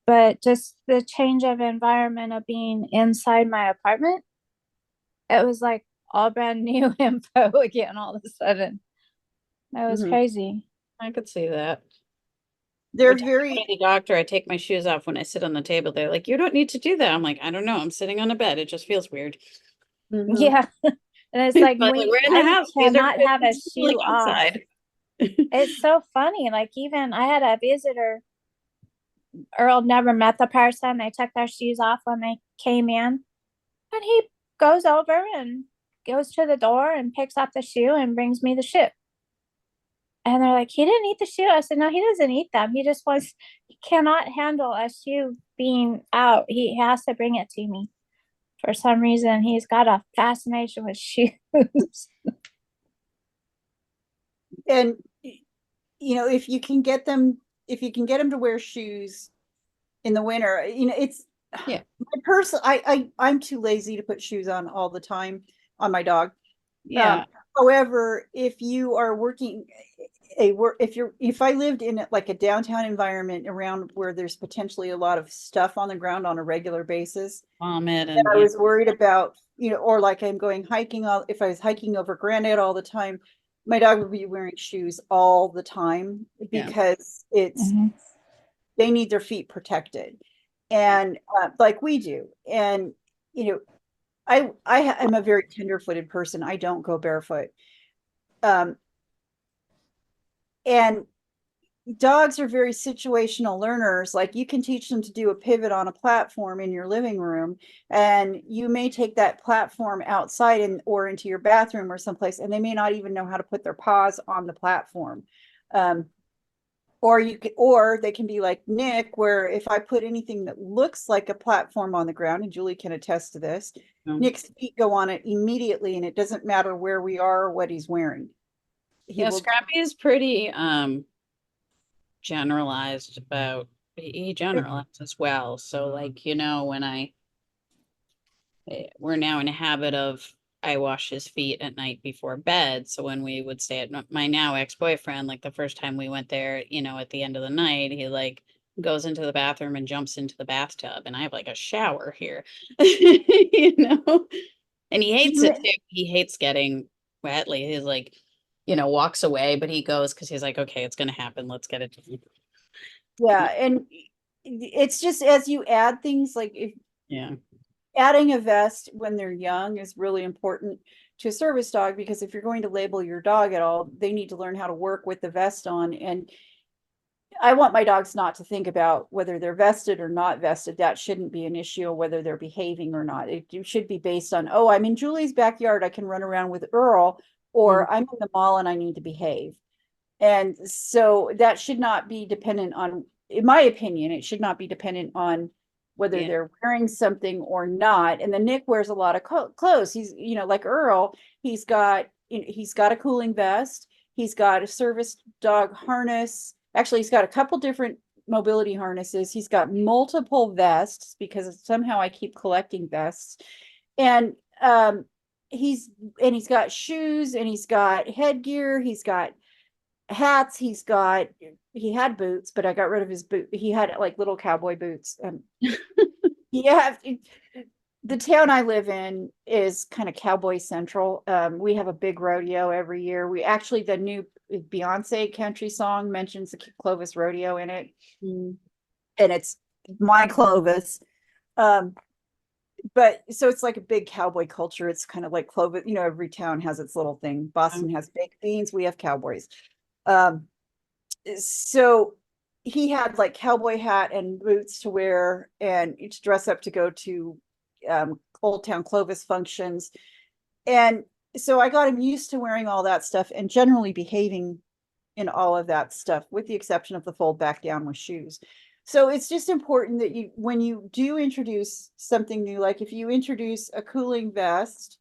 But just the change of environment of being inside my apartment, it was like all brand new info again all of a sudden. It was Mhm. crazy. I could see that. They're Every time I very, go to the doctor, I take my shoes off when I sit on the table. They're like, you don't need to do that. I'm like, I don't know. I'm sitting on a bed. It just feels weird. Mhm. Yeah. And it's But like like, we're in the I house. These are cannot have a like shoe off. outside. It's so funny. Like even I had a visitor, Earl never met the person. They took their shoes off when they came in. And he goes over and goes to the door and picks up the shoe and brings me the shoe. And they're like, he didn't eat the shoe. I said, no, he doesn't eat them. He cannot handle a shoe being out. He has to bring it to me. For some reason, he's got a fascination with shoes. and you know, if you can get them to wear shoes in the winter, you know, it's Yeah. my I'm too lazy to put shoes on all the time on my dog. Yeah. However, if you are working if I lived in like a downtown environment around where there's potentially a lot of stuff on the ground on a regular basis, Vomit and and I yeah. was worried about, you know, or like I'm going hiking, if I was hiking over granite all the time, my dog would be wearing shoes all the time Yeah. because Mhm. they need their feet protected, and like we do. And you know, I am a very tender-footed person. I don't go barefoot. Um, and dogs are very situational learners. Like you can teach them to do a pivot on a platform in your living room, and you may take that platform outside or into your bathroom or someplace, and they may not even know how to put their paws on the platform. Or they can be like Nick, where if I put anything that looks like a platform on the ground, and Julie can attest to this, Nick's feet go on it immediately, and it doesn't matter where we are or what he's wearing. He Yeah, will. Scrappy is pretty generalized about he generalized as well. So like, you know, when we're now in a habit of I wash his feet at night before bed. So when we would stay at my now ex-boyfriend, like the first time we went there, you know, at the end of the night, he like goes into the bathroom and jumps into the bathtub, and I have like a shower here, you know, and he hates it too. He hates getting wet. Like he's like, you know, walks away, but he goes because he's like, okay, it's gonna happen. Let's get it done. Yeah, and it's just as you add things like if Yeah. adding a vest when they're young is really important to a service dog, because if you're going to label your dog at all, they need to learn how to work with the vest on. And I want my dogs not to think about whether they're vested or not vested. That shouldn't be an issue, or whether they're behaving or not. It should be based on, oh, I'm in Julie's backyard, I can run around with Earl, or I'm in the mall and I need to behave. And so that should not be dependent on, in my opinion, it should not be dependent on whether Yeah. they're wearing something or not. And then Nick wears a lot of clothes. He's, you know, like Earl, he's got a cooling vest. He's got a service dog harness. Actually, he's got a couple different mobility harnesses. He's got multiple vests because somehow I keep collecting vests. And he's got shoes, and he's got headgear. He's got hats. He had boots, but I got rid of his boot. He had like little cowboy boots. Yeah, the town I live in is kind of cowboy central. We have a big rodeo every year. The new Beyonce country song mentions the Clovis rodeo in it, and it's my Clovis. But so it's like a big cowboy culture. It's kind of like Clovis, you know, every town has its little thing. Boston has baked beans, we have cowboys. So he had like cowboy hat and boots to wear, and to dress up to go to Old Town Clovis functions. And so I got him used to wearing all that stuff and generally behaving in all of that stuff, with the exception of the fold back down with shoes. So it's just important that when you do introduce something new, like if you introduce a cooling vest,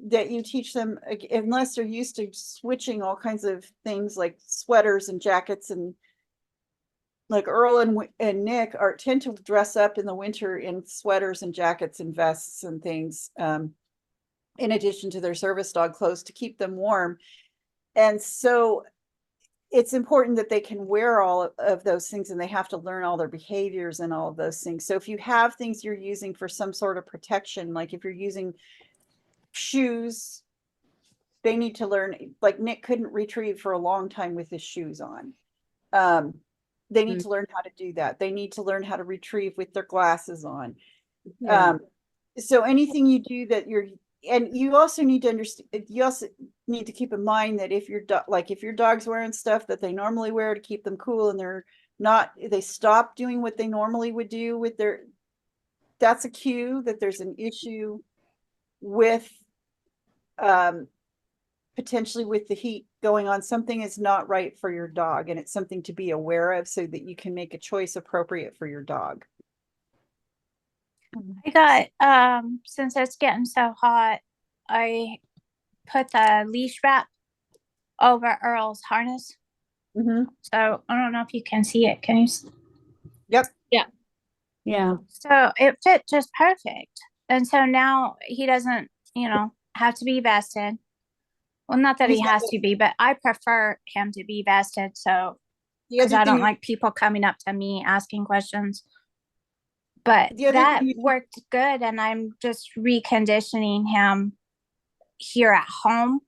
that you teach them, unless they're used to switching all kinds of things like sweaters and jackets, and like Earl and Nick tend to dress up in the winter in sweaters and jackets and vests and things. in addition to their service dog clothes to keep them warm. And so it's important that they can wear all of those things, and they have to learn all their behaviors and all of those things. So if you have things you're using for some sort of protection, like if you're using shoes, they need to learn, like Nick couldn't retrieve for a long time with his shoes on. They need to learn how to do that. They need to learn how to retrieve with their glasses on. Yeah. So anything you do that and you also need to understand, you also need to keep in mind that if your dog, like if your dog's wearing stuff that they normally wear to keep them cool, and they stop doing what they normally would do with that's a cue that there's an issue with, potentially with the heat going on. Something is not right for your dog, and it's something to be aware of so that you can make a choice appropriate for your dog. I got, since it's getting so hot, I put the leash wrap over Earl's harness. Mm-hmm. So I don't know if you can see it. Can you? Yep. Yeah. So it fit just perfect. And so now he doesn't, have to be vested. Well, not that he has to be, but I prefer him to be vested. So, because I don't like people coming up to me asking questions. But that worked good. And I'm just reconditioning him here at home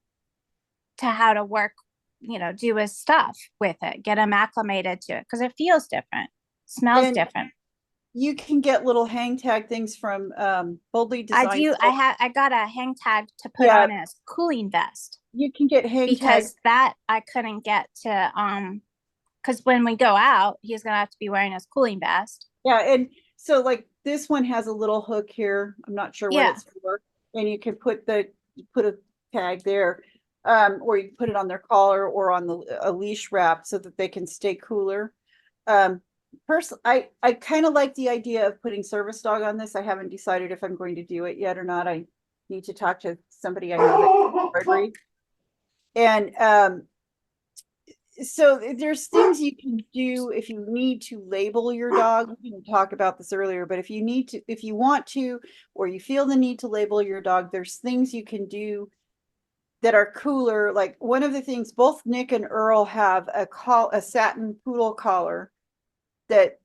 to how to work, do his stuff with it, get him acclimated to it, because it feels different, smells different. You can get little hang tag things from Boldly Designed. I got a hang tag to put on his cooling vest. You can get hang tags. Because that I couldn't get to, because when we go out, he's gonna have to be wearing his cooling vest. Yeah, and so like this one has a little hook here. I'm not sure what it's for. And you can put a tag there, or you can put it on their collar or on a leash wrap so that they can stay cooler. Personally, I kind of like the idea of putting service dog on this. I haven't decided if I'm going to do it yet or not. I need to talk to somebody I know that and so there's things you can do if you need to label your dog. We didn't talk about this earlier, but if you want to, or you feel the need to label your dog, there's things you can do that are cooler. Like one of the things, both Nick and Earl have a satin poodle collar that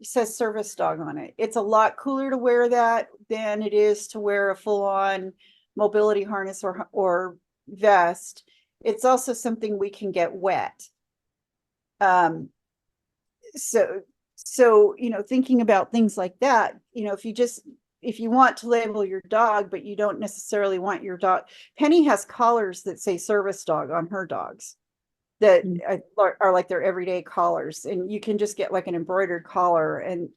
says service dog on it. It's a lot cooler to wear that than it is to wear a full-on mobility harness or vest. It's also something we can get wet. So thinking about things like that, if you want to label your dog, but you don't necessarily want your dog. Penny has collars that say service dog on her dogs that are like their everyday collars, and you can just get like an embroidered collar, and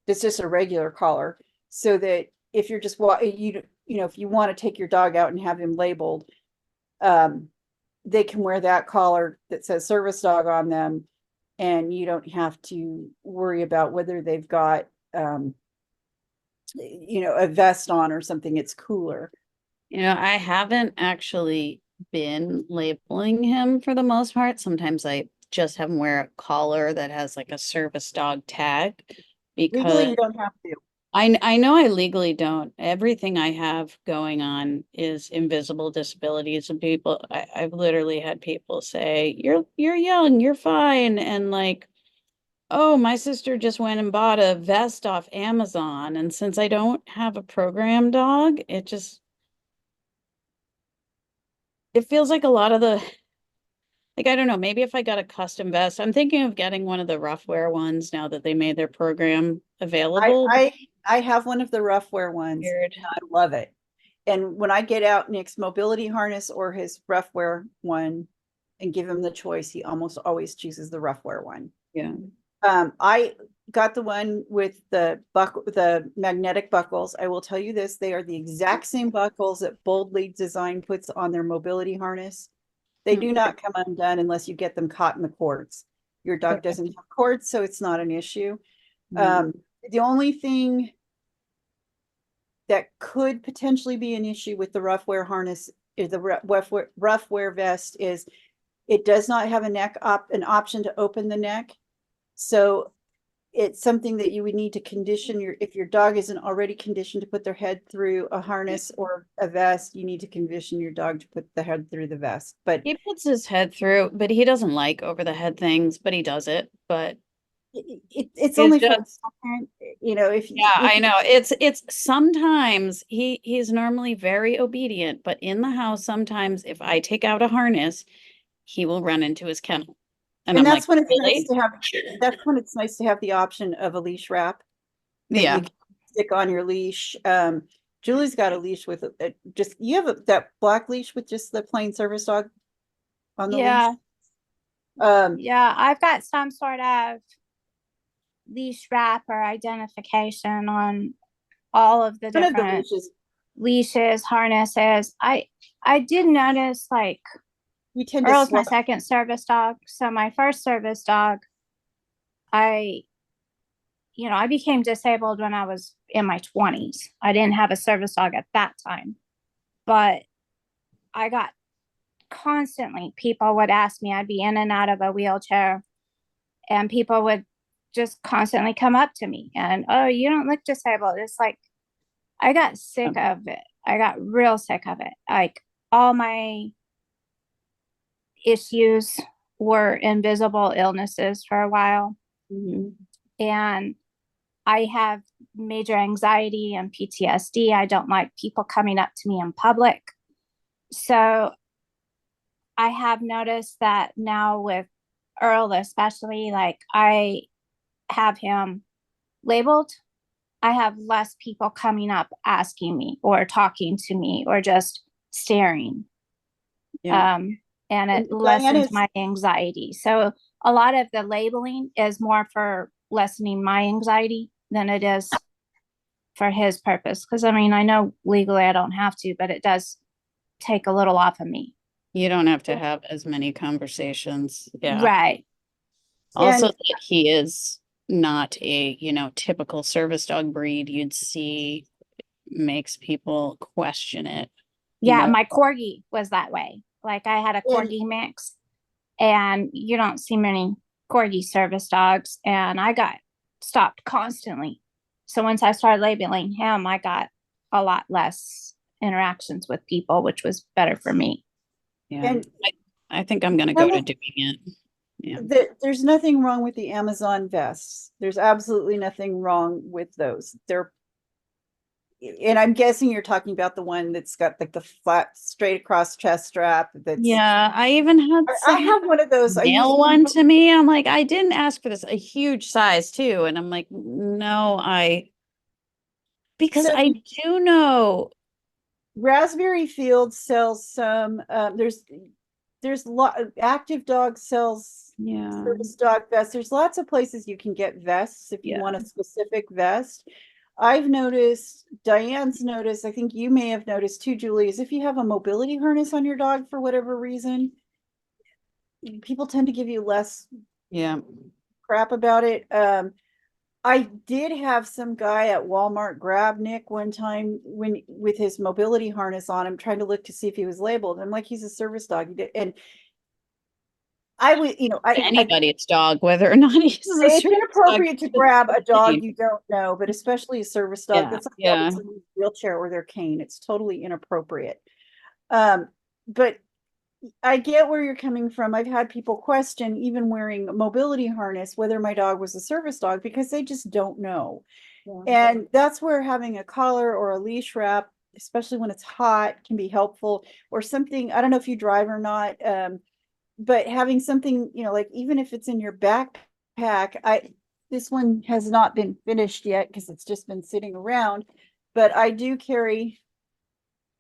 it's just a regular collar, so that if you're just if you want to take your dog out and have him labeled, they can wear that collar that says service dog on them, and you don't have to worry about whether they've got a vest on or something. It's cooler. I haven't actually been labeling him for the most part. Sometimes I just have him wear a collar that has like a service dog tag, because legally you don't have to. I know I legally don't. Everything I have going on is invisible disabilities, and I've literally had people say, you're young, you're fine. And like, oh, my sister just went and bought a vest off Amazon. And since I don't have a program dog, it feels like a lot of I don't know, maybe if I got a custom vest. I'm thinking of getting one of the rough wear ones now that they made their program available. I have one of the rough wear ones. Weird. I love it. And when I get out Nick's mobility harness or his rough wear one and give him the choice, he almost always chooses the rough wear one. Yeah. I got the one with the magnetic buckles. I will tell you this, they are the exact same buckles that Boldly Design puts on their mobility harness. They do not come undone unless you get them caught in the cords. Your dog doesn't have cords, so it's not an issue. The only thing that could potentially be an issue with the rough wear harness is the rough wear vest is it does not have an option to open the neck. So it's something that you would need to condition if your dog isn't already conditioned to put their head through a harness or a vest, you need to condition your dog to put the head through the vest. But He puts his head through, but he doesn't like over the head things, but he does it. But it's only for just, the parent, you know, if yeah, if I know. It's sometimes he's normally very obedient, but in the house, sometimes if I take out a harness, he will run into his kennel. And I'm like, that's when it's nice really? to have, that's when it's nice to have the option of a leash wrap that Yeah. you can stick on your leash. Julie's got a leash with just, you have that black leash with just the plain service dog on the Yeah. leash. Yeah, I've got some sort of leash wrap or identification on all of the One of the different leashes, leashes, harnesses. I did notice, like, we tend to Earl's my swap. second service dog. So my first service dog, I became disabled when I was in my 20s. I didn't have a service dog at that time, but I got constantly, people would ask me, I'd be in and out of a wheelchair, and people would just constantly come up to me and, oh, you don't look disabled. It's like, I got sick of it. I got real sick of it. Like, all my issues were invisible illnesses for a while. And I have major anxiety and PTSD. I don't like people coming up to me in public. So I have noticed that now with Earl, especially, like, I have him labeled. I have less people coming up asking me or talking to me or just staring. Yeah. And it And lessens Diana's- my anxiety. So a lot of the labeling is more for lessening my anxiety than it is for his purpose. Because I mean, I know legally I don't have to, but it does take a little off of me. You don't have to have as many conversations. Yeah. Right. Also, And- that he is not a, typical service dog breed you'd see makes people question it. Yeah, know? my corgi was that way. Like, I had a corgi mix, and you don't see many corgi service dogs, and I got stopped constantly. So once I started labeling him, I got a lot less interactions with people, which was better for me. Yeah. And I think I'm gonna go to doing it. Yeah. there's nothing wrong with the Amazon vests. There's absolutely nothing wrong with those. And I'm guessing you're talking about the one that's got like the flat straight across chest strap. Yeah, I even had I have one of those. I mail used one to me. I'm like, I didn't ask for this, a huge size too. And I'm like, no, because So- I do know. Raspberry Field sells some. There's Active Dog sells Yeah. service dog vests. There's lots of places you can get vests if you Yeah. want a specific vest. I've noticed, Diane's noticed, I think you may have noticed too, Julie, is if you have a mobility harness on your dog for whatever reason, people tend to give you less Yeah. crap about it. I did have some guy at Walmart grab Nick one time with his mobility harness on him, trying to look to see if he was labeled. I'm like, he's a service dog. And I would, Anybody's dog, whether or not he's a it's service inappropriate dog. to grab a dog you don't know, but especially a service dog Yeah, that's like yeah. a wheelchair or their cane. It's totally inappropriate. But I get where you're coming from. I've had people question even wearing a mobility harness, whether my dog was a service dog, because they just don't know. And that's where having a collar or a leash wrap, especially when it's hot, can be helpful. Or something, I don't know if you drive or not, but having something, like even if it's in your backpack, this one has not been finished yet because it's just been sitting around, but I do carry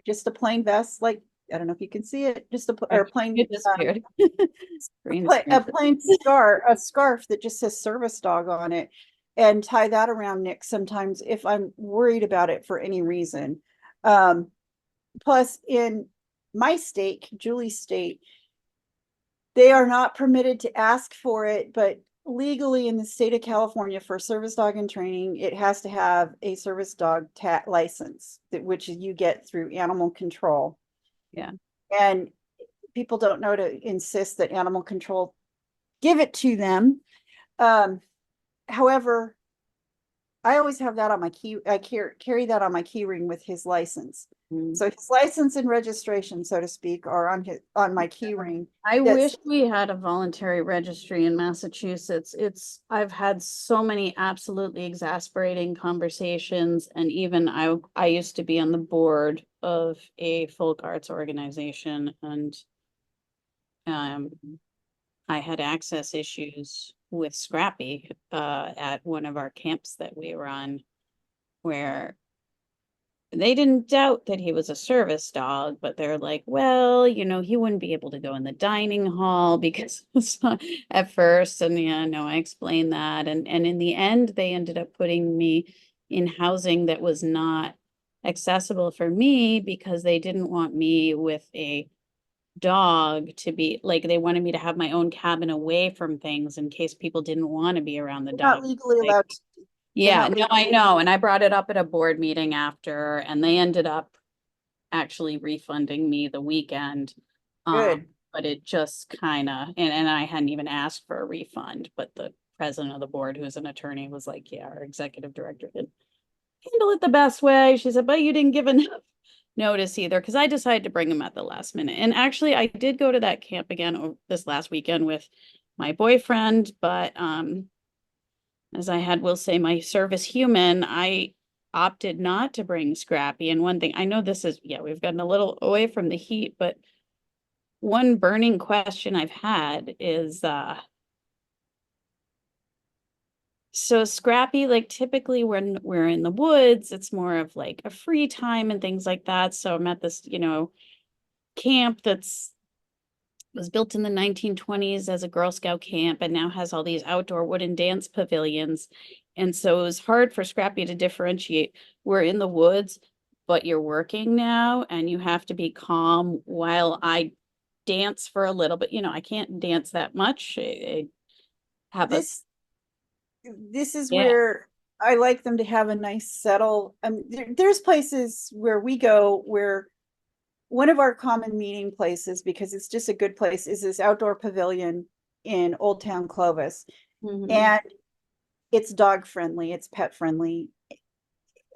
just a plain vest, like, I don't know if you can see it, just a plain, It disappeared. a plain scarf that just says service dog on it, and tie that around Nick sometimes if I'm worried about it for any reason. Plus, in my state, Julie's state, they are not permitted to ask for it, but legally in the state of California for service dog in training, it has to have a service dog license, which you get through animal control. Yeah. And people don't know to insist that animal control give it to them. However, I always have that on my key. I carry that on my key ring with his license. Mm. So his license and registration, so to speak, are on my key ring. I That's- wish we had a voluntary registry in Massachusetts. I've had so many absolutely exasperating conversations, and even I used to be on the board of a folk arts organization, and um I had access issues with Scrappy at one of our camps that we were on, where they didn't doubt that he was a service dog, but they're like, well, he wouldn't be able to go in the dining hall because at first. And yeah, no, I explained that. And in the end, they ended up putting me in housing that was not accessible for me because they didn't want me with a dog to be like, they wanted me to have my own cabin away from things in case people didn't want to be around the They're not dog. legally Like, allowed to. yeah, not no, I legally- know. And I brought it up at a board meeting after, and they ended up actually refunding me the weekend. Good. But it just kind of, and I hadn't even asked for a refund, but the president of the board, who's an attorney, was like, yeah, our executive director didn't handle it the best way. She said, but you didn't give enough notice either, because I decided to bring him at the last minute. And actually, I did go to that camp again this last weekend with my boyfriend, but as I had, will say, my service human, I opted not to bring Scrappy. And one thing, I know this is, yeah, we've gotten a little away from the heat, but one burning question I've had is, so Scrappy, like typically when we're in the woods, it's more of like a free time and things like that. So I'm at this, camp was built in the 1920s as a Girl Scout camp and now has all these outdoor wooden dance pavilions. And so it was hard for Scrappy to differentiate. We're in the woods, but you're working now and you have to be calm while I dance for a little bit. I can't dance that much. I have This is Yeah. where I like them to have a nice settle. There's places where we go where one of our common meeting places, because it's just a good place, is this outdoor pavilion in Old Town Clovis. Mhm. And it's dog friendly, it's pet friendly.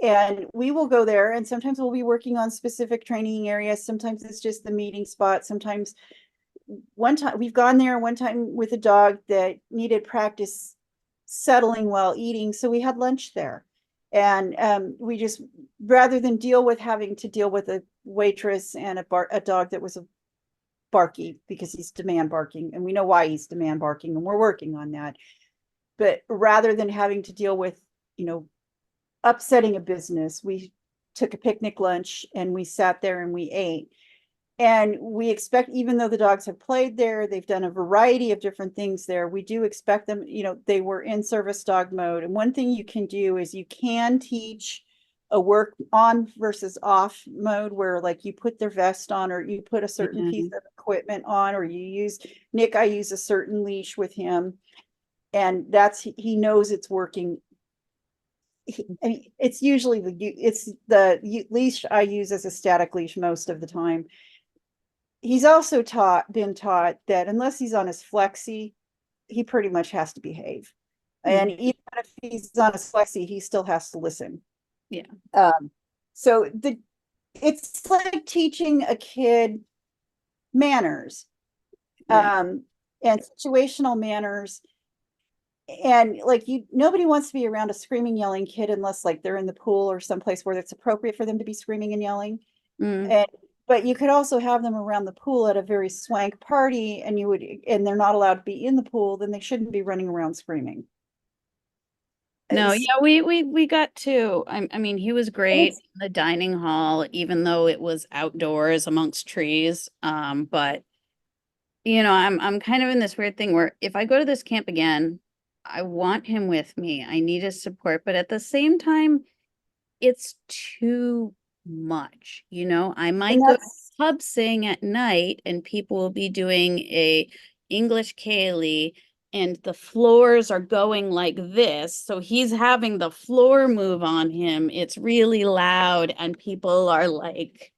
And we will go there, and sometimes we'll be working on specific training areas. Sometimes it's just the meeting spot. Sometimes one time we've gone there one time with a dog that needed practice settling while eating. So we had lunch there. And we just, rather than deal with having to deal with a waitress and a dog that was a barky, because he's demand barking, and we know why he's demand barking, and we're working on that. But rather than having to deal with, upsetting a business, we took a picnic lunch and we sat there and we ate. And we expect, even though the dogs have played there, they've done a variety of different things there, we do expect them, they were in service dog mode. And one thing you can do is you can teach a work on versus off mode, where like you put their vest on, or you put a certain piece of equipment on, or you use, I use a certain leash with him. And he knows it's working. I mean, it's usually the leash I use as a static leash most of the time. He's also been taught that unless he's on his flexi, he pretty much has to behave. And even if he's on his flexi, he still has to listen. Yeah. So it's like teaching a kid manners, and situational manners. And like nobody wants to be around a screaming, yelling kid unless like they're in the pool or someplace where it's appropriate for them to be screaming and yelling. But you could also have them around the pool at a very swank party, and they're not allowed to be in the pool, then they shouldn't be running around screaming. No, yeah, we got two. I mean, he was great in the dining hall, even though it was outdoors amongst trees. But I'm kind of in this weird thing where if I go to this camp again, I want him with me. I need his support, but at the same time, it's too much. I might go pub sing at night and people will be doing a English Kaylee and the floors are going like this. So he's having the floor move on him. It's really loud and people are like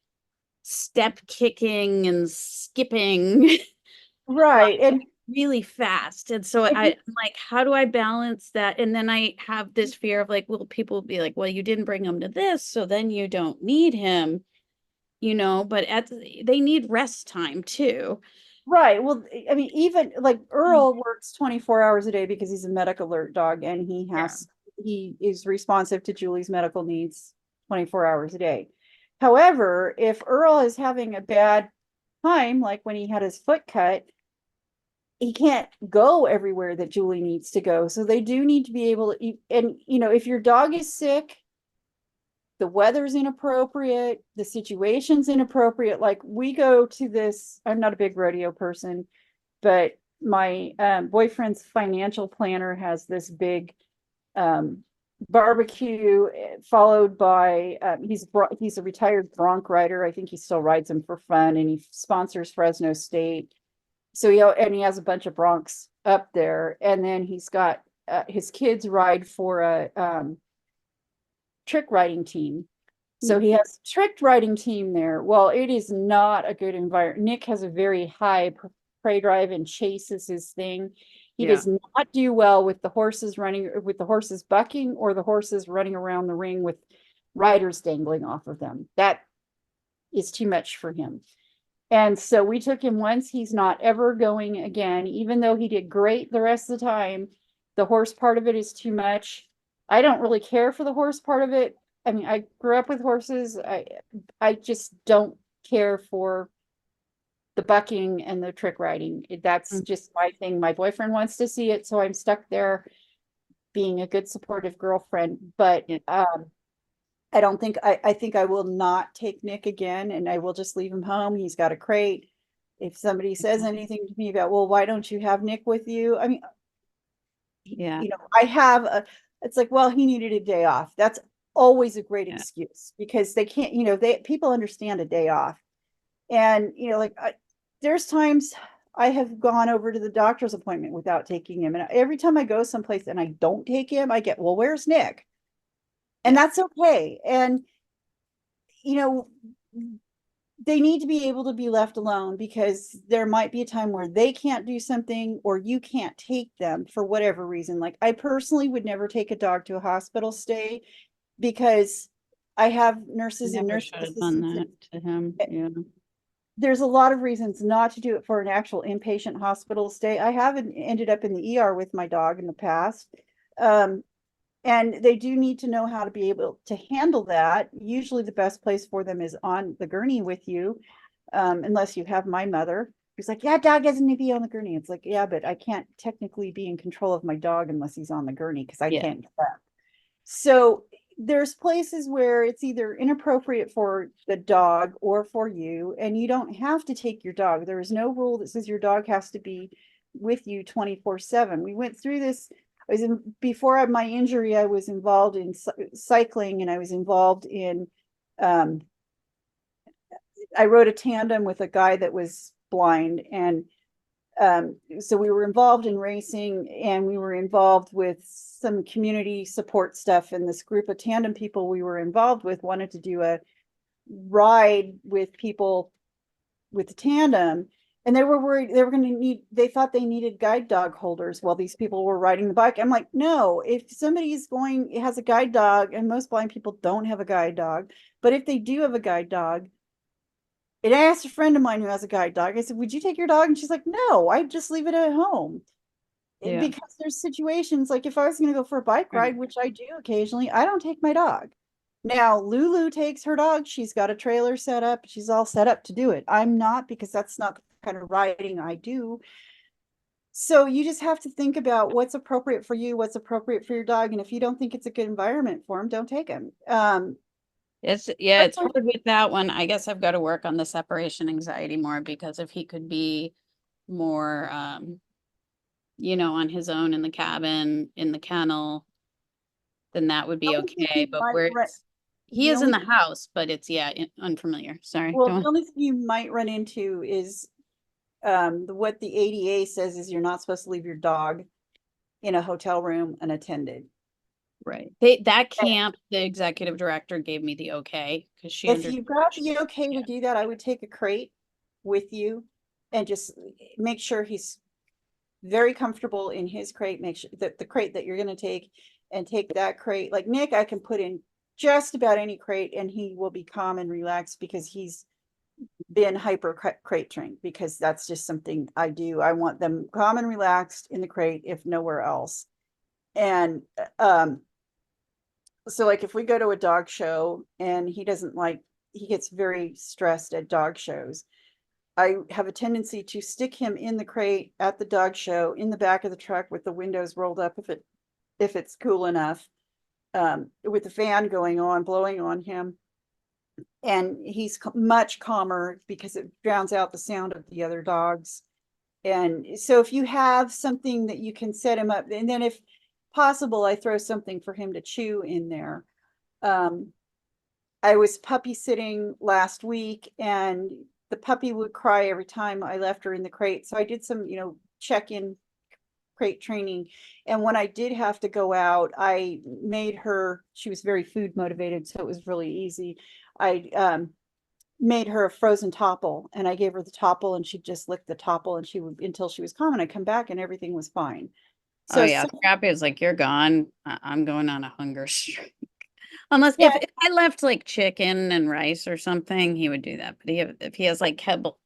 step kicking and skipping. Right. And really fast. And so If I'm you- like, how do I balance that? And then I have this fear of like, well, people will be like, well, you didn't bring him to this, so then you don't need him, but they need rest time too. Right. Well, I mean, even like Earl works 24 hours a day because he's a medical alert dog and he is responsive to Julie's medical needs 24 hours a day. However, if Earl is having a bad time, like when he had his foot cut, he can't go everywhere that Julie needs to go. So they do need to be able to, and if your dog is sick, the weather's inappropriate, the situation's inappropriate. Like we go to this, I'm not a big rodeo person, but my boyfriend's financial planner has this big barbecue followed by he's a retired bronc rider. I think he still rides them for fun, and he sponsors Fresno State. So he has a bunch of broncs up there, and then he's got his kids ride for a trick riding team. So he has a trick riding team there. Well, it is not a good environment. Nick has a very high prey drive and chase is his thing. He does not do well with the horses bucking or the horses running around the ring with riders dangling off of them. That is too much for him. And so we took him once. He's not ever going again, even though he did great the rest of the time. The horse part of it is too much. I don't really care for the horse part of it. I mean, I grew up with horses. I just don't care for the bucking and the trick riding. That's just my thing. My boyfriend wants to see it, so I'm stuck there being a good supportive girlfriend. But I don't think I think I will not take Nick again, and I will just leave him home. He's got a crate. If somebody says anything to me about, well, why don't you have Nick with you? I mean, I have it's like, well, he needed a day off. That's always a great excuse because they can't, people understand a day off. And, there's times I have gone over to the doctor's appointment without taking him. And every time I go someplace and I don't take him, I get, well, where's Nick? And that's okay. And, they need to be able to be left alone because there might be a time where they can't do something or you can't take them for whatever reason. Like I personally would never take a dog to a hospital stay because I have nurses and nurse assistants. To him. Yeah. There's a lot of reasons not to do it for an actual inpatient hospital stay. I haven't ended up in the ER with my dog in the past. And they do need to know how to be able to handle that. Usually the best place for them is on the gurney with you, unless you have my mother, who's like, yeah, dog doesn't need to be on the gurney. It's like, yeah, but I can't technically be in control of my dog unless he's on the gurney because I can't get that. So there's places where it's either inappropriate for the dog or for you, and you don't have to take your dog. There is no rule that says your dog has to be with you 24/7. We went through this. Before my injury, I was involved in cycling, and I was involved in, I rode a tandem with a guy that was blind. And so we were involved in racing, and we were involved with some community support stuff. And this group of tandem people we were involved with wanted to do a ride with people with the tandem. And they were worried they thought they needed guide dog holders while these people were riding the bike. I'm like, no, if somebody's has a guide dog, and most blind people don't have a guide dog, but if they do have a guide dog, and I asked a friend of mine who has a guide dog, I said, would you take your dog? And she's like, no, I just leave it at home. Because there's situations like if I was going to go for a bike ride, which I do occasionally, I don't take my dog. Now, Lulu takes her dog. She's got a trailer set up. She's all set up to do it. I'm not, because that's not the kind of riding I do. So you just have to think about what's appropriate for you, what's appropriate for your dog. And if you don't think it's a good environment for him, don't take him. It's hard with that one. I guess I've got to work on the separation anxiety more, because if he could be more, on his own in the cabin, in the kennel, then that would be okay. But he is in the house, but it's unfamiliar. Sorry. Well, the only thing you might run into is what the ADA says is you're not supposed to leave your dog in a hotel room unattended. Right. That camp, the executive director gave me the okay, because if you got the okay to do that, I would take a crate with you and just make sure he's very comfortable in his crate. Make sure that the crate that you're going to take, and take that crate. Like Nick, I can put in just about any crate and he will be calm and relaxed because he's been hyper crate trained, because that's just something I do. I want them calm and relaxed in the crate, if nowhere else. And so like if we go to a dog show and he gets very stressed at dog shows, I have a tendency to stick him in the crate at the dog show in the back of the truck with the windows rolled up if it's cool enough, with the fan going on, blowing on him. And he's much calmer because it drowns out the sound of the other dogs. And so if you have something that you can set him up, and then if possible, I throw something for him to chew in there. I was puppy sitting last week and the puppy would cry every time I left her in the crate. So I did some, check-in crate training. And when I did have to go out, I made her, she was very food motivated, so it was really easy. I made her a frozen topple, and I gave her the topple and she'd just lick the topple and she would, until she was calm, and I'd come back and everything was fine. Oh yeah, Scrappy is like, you're gone. I'm going on a hunger strike. Unless Yeah. if I left like chicken and rice or something, he would do that. But if he has like kibble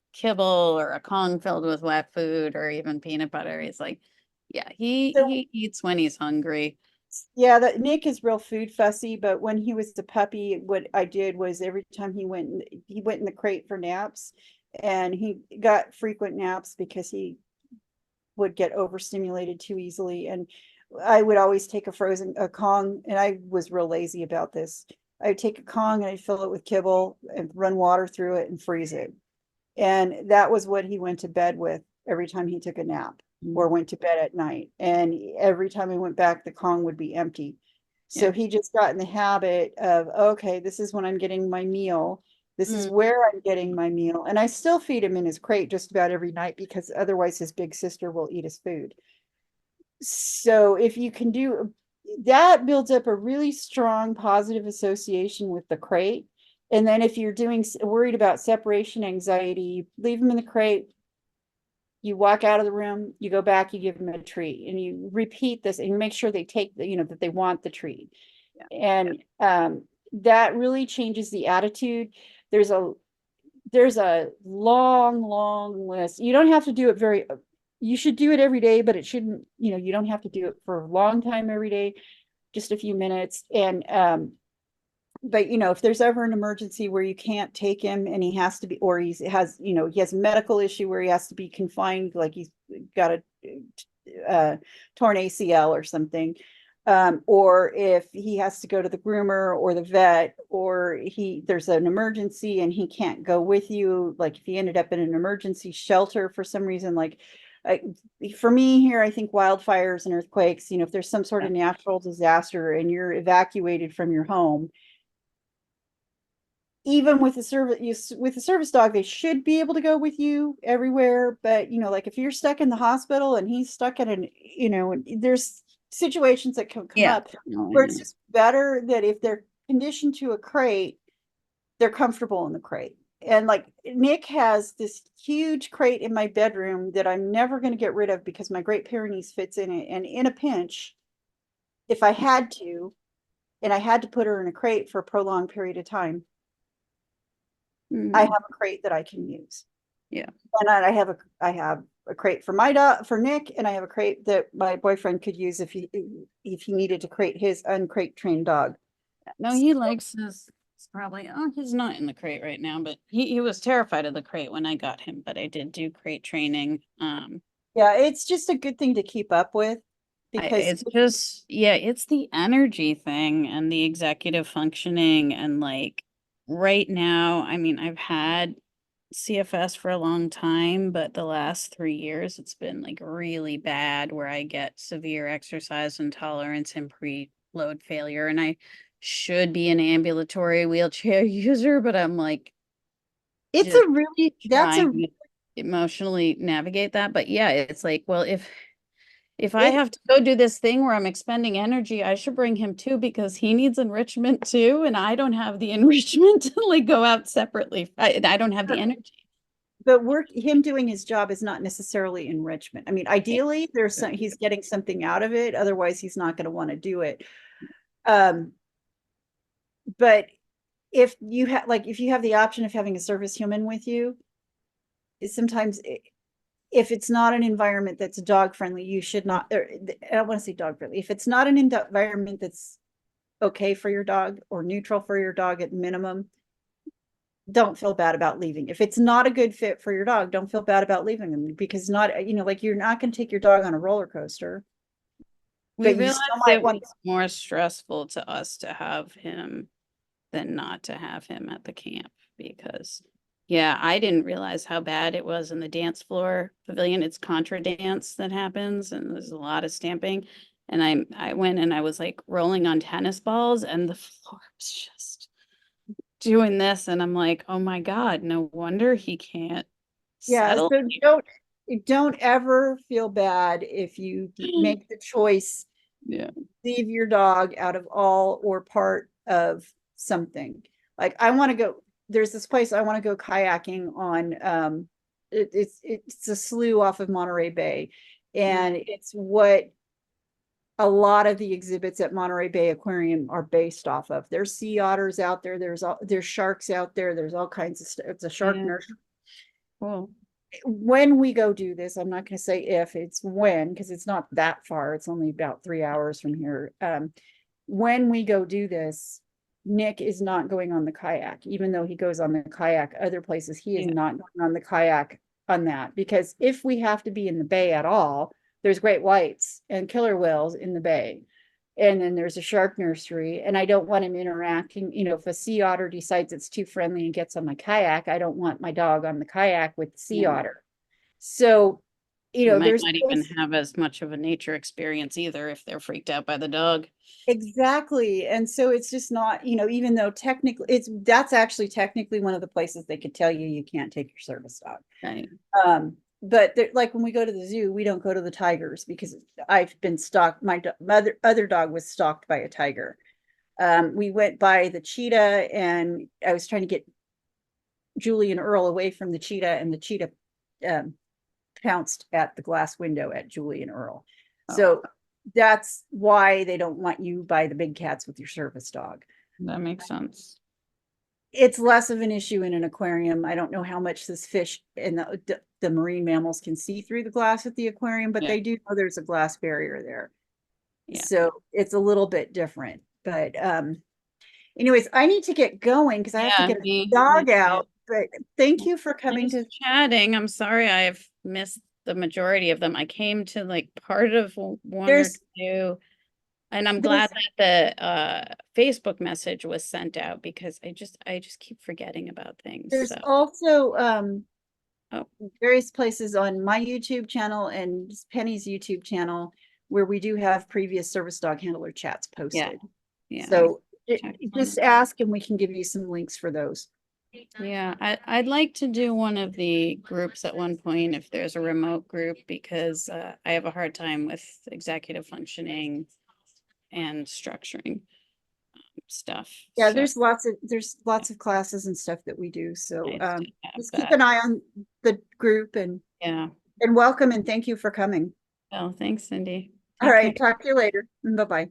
or a Kong filled with wet food or even peanut butter, he's like, yeah, he eats when he's hungry. Yeah, that Nick is real food fussy, but when he was the puppy, what I did was every time he went in the crate for naps, and he got frequent naps because he would get overstimulated too easily. And I would always take a Kong, and I was real lazy about this. I would take a Kong and I'd fill it with kibble and run water through it and freeze it. And that was what he went to bed with every time he took a nap or went to bed at night. And every time he went back, the Kong would be empty. So he just got in the habit of, okay, this is when I'm getting my meal. This is where I'm getting my meal. And I still feed him in his crate just about every night, because otherwise his big sister will eat his food. So if you can do that, builds up a really strong positive association with the crate. And then if you're worried about separation anxiety, leave them in the crate. You walk out of the room, you go back, you give them a treat, and you repeat this, and you make sure they take that they want the treat. And that really changes the attitude. There's a long list. You don't have to do it you should do it every day, but it shouldn't, you don't have to do it for a long time every day, just a few minutes. And but if there's ever an emergency where you can't take him and he has to be, or he has a medical issue where he has to be confined, like he's got a torn ACL or something, or if he has to go to the groomer or the vet, or there's an emergency and he can't go with you, like if he ended up in an emergency shelter for some reason, like for me here, I think wildfires and earthquakes, if there's some sort of natural disaster and you're evacuated from your home, even with the service dog, they should be able to go with you everywhere. But like if you're stuck in the hospital and he's stuck in there's situations that can come up where it's just better that if they're conditioned to a crate, they're comfortable in the crate. And like Nick has this huge crate in my bedroom that I'm never going to get rid of, because my Great Pyrenees fits in it. And in a pinch, if I had to, and I had to put her in a crate for a prolonged period of time, I have a crate that I can use. Yeah. And I have a crate for my dog, for Nick, and I have a crate that my boyfriend could use if he needed to crate his uncrate trained dog. No, he likes his, probably, he's not in the crate right now, but he was terrified of the crate when I got him, but I did do crate training. Yeah, it's just a good thing to keep up with, because it's just, it's the energy thing and the executive functioning. And like right now, I mean, I've had CFS for a long time, but the last 3 years it's been like really bad, where I get severe exercise intolerance and preload failure, and I should be an ambulatory wheelchair user, but I'm like, it's a really emotionally navigate that. But yeah, it's like, well, if I have to go do this thing where I'm expending energy, I should bring him too, because he needs enrichment too, and I don't have the enrichment to like go out separately. I don't have the energy. him doing his job is not necessarily enrichment. I mean, ideally he's getting something out of it. Otherwise he's not going to want to do it. But if you have, if you have the option of having a service human with you, sometimes if it's not an environment that's dog friendly, you should not, or I don't want to say dog friendly. If it's not an environment that's okay for your dog or neutral for your dog at minimum, don't feel bad about leaving. If it's not a good fit for your dog, don't feel bad about leaving them, because you're not going to take your dog on a roller coaster. We But you realized still might it want was more stressful to us to have him than not to have him at the camp, because yeah, I didn't realize how bad it was in the dance floor pavilion. It's contra dance that happens, and there's a lot of stamping. And I went and I was like rolling on tennis balls, and the floor was just doing this, and I'm like, oh my God, no wonder he can't settle. so don't ever feel bad if you make the choice, leave your dog out of all or part of something. Like, I want to go, there's this place I want to go kayaking on. It's a slough off of Monterey Bay, and it's what a lot of the exhibits at Monterey Bay Aquarium are based off of. There's sea otters out there, there's sharks out there, there's all kinds of stuff. It's a shark nursery. Cool. When we go do this, I'm not going to say if, it's when, because it's not that far. It's only about 3 hours from here. When we go do this, Nick is not going on the kayak, even though he goes on the kayak other places. He is not going on the kayak on that, because if we have to be in the bay at all, there's great whites and killer whales in the bay. And then there's a shark nursery, and I don't want him interacting. If a sea otter decides it's too friendly and gets on my kayak, I don't want my dog on the kayak with the sea otter. So, You might there's not even have as much of a nature experience either if they're freaked out by the dog. Exactly. And so it's just not, even though technically that's actually technically one of the places they could tell you can't take your service dog. Right. But like when we go to the zoo, we don't go to the tigers because I've been stalked. My other dog was stalked by a tiger. We went by the cheetah, and I was trying to get Julie and Earl away from the cheetah, and the cheetah pounced at the glass window at Julie and Earl. So that's why they don't want you by the big cats with your service dog. That makes sense. It's less of an issue in an aquarium. I don't know how much this fish and the marine mammals can see through the glass at the aquarium, but they do know there's a glass barrier there. So it's a little bit different. But anyways, I need to get going because I have to get a dog out. But thank you for coming to chatting. I'm sorry I've missed the majority of them. I came to like part of one or two. And I'm glad that the Facebook message was sent out, because I just keep forgetting about things. There's also various places on my YouTube channel and Penny's YouTube channel where we do have previous service dog handler chats posted. Yeah. So just ask and we can give you some links for those. Yeah, I'd like to do one of the groups at one point if there's a remote group, because I have a hard time with executive functioning and structuring stuff. Yeah, there's lots of classes and stuff that we do. So just keep an eye on the group, and welcome, and thank you for coming. Oh, thanks, Cindy. All right, talk to you later. Bye-bye.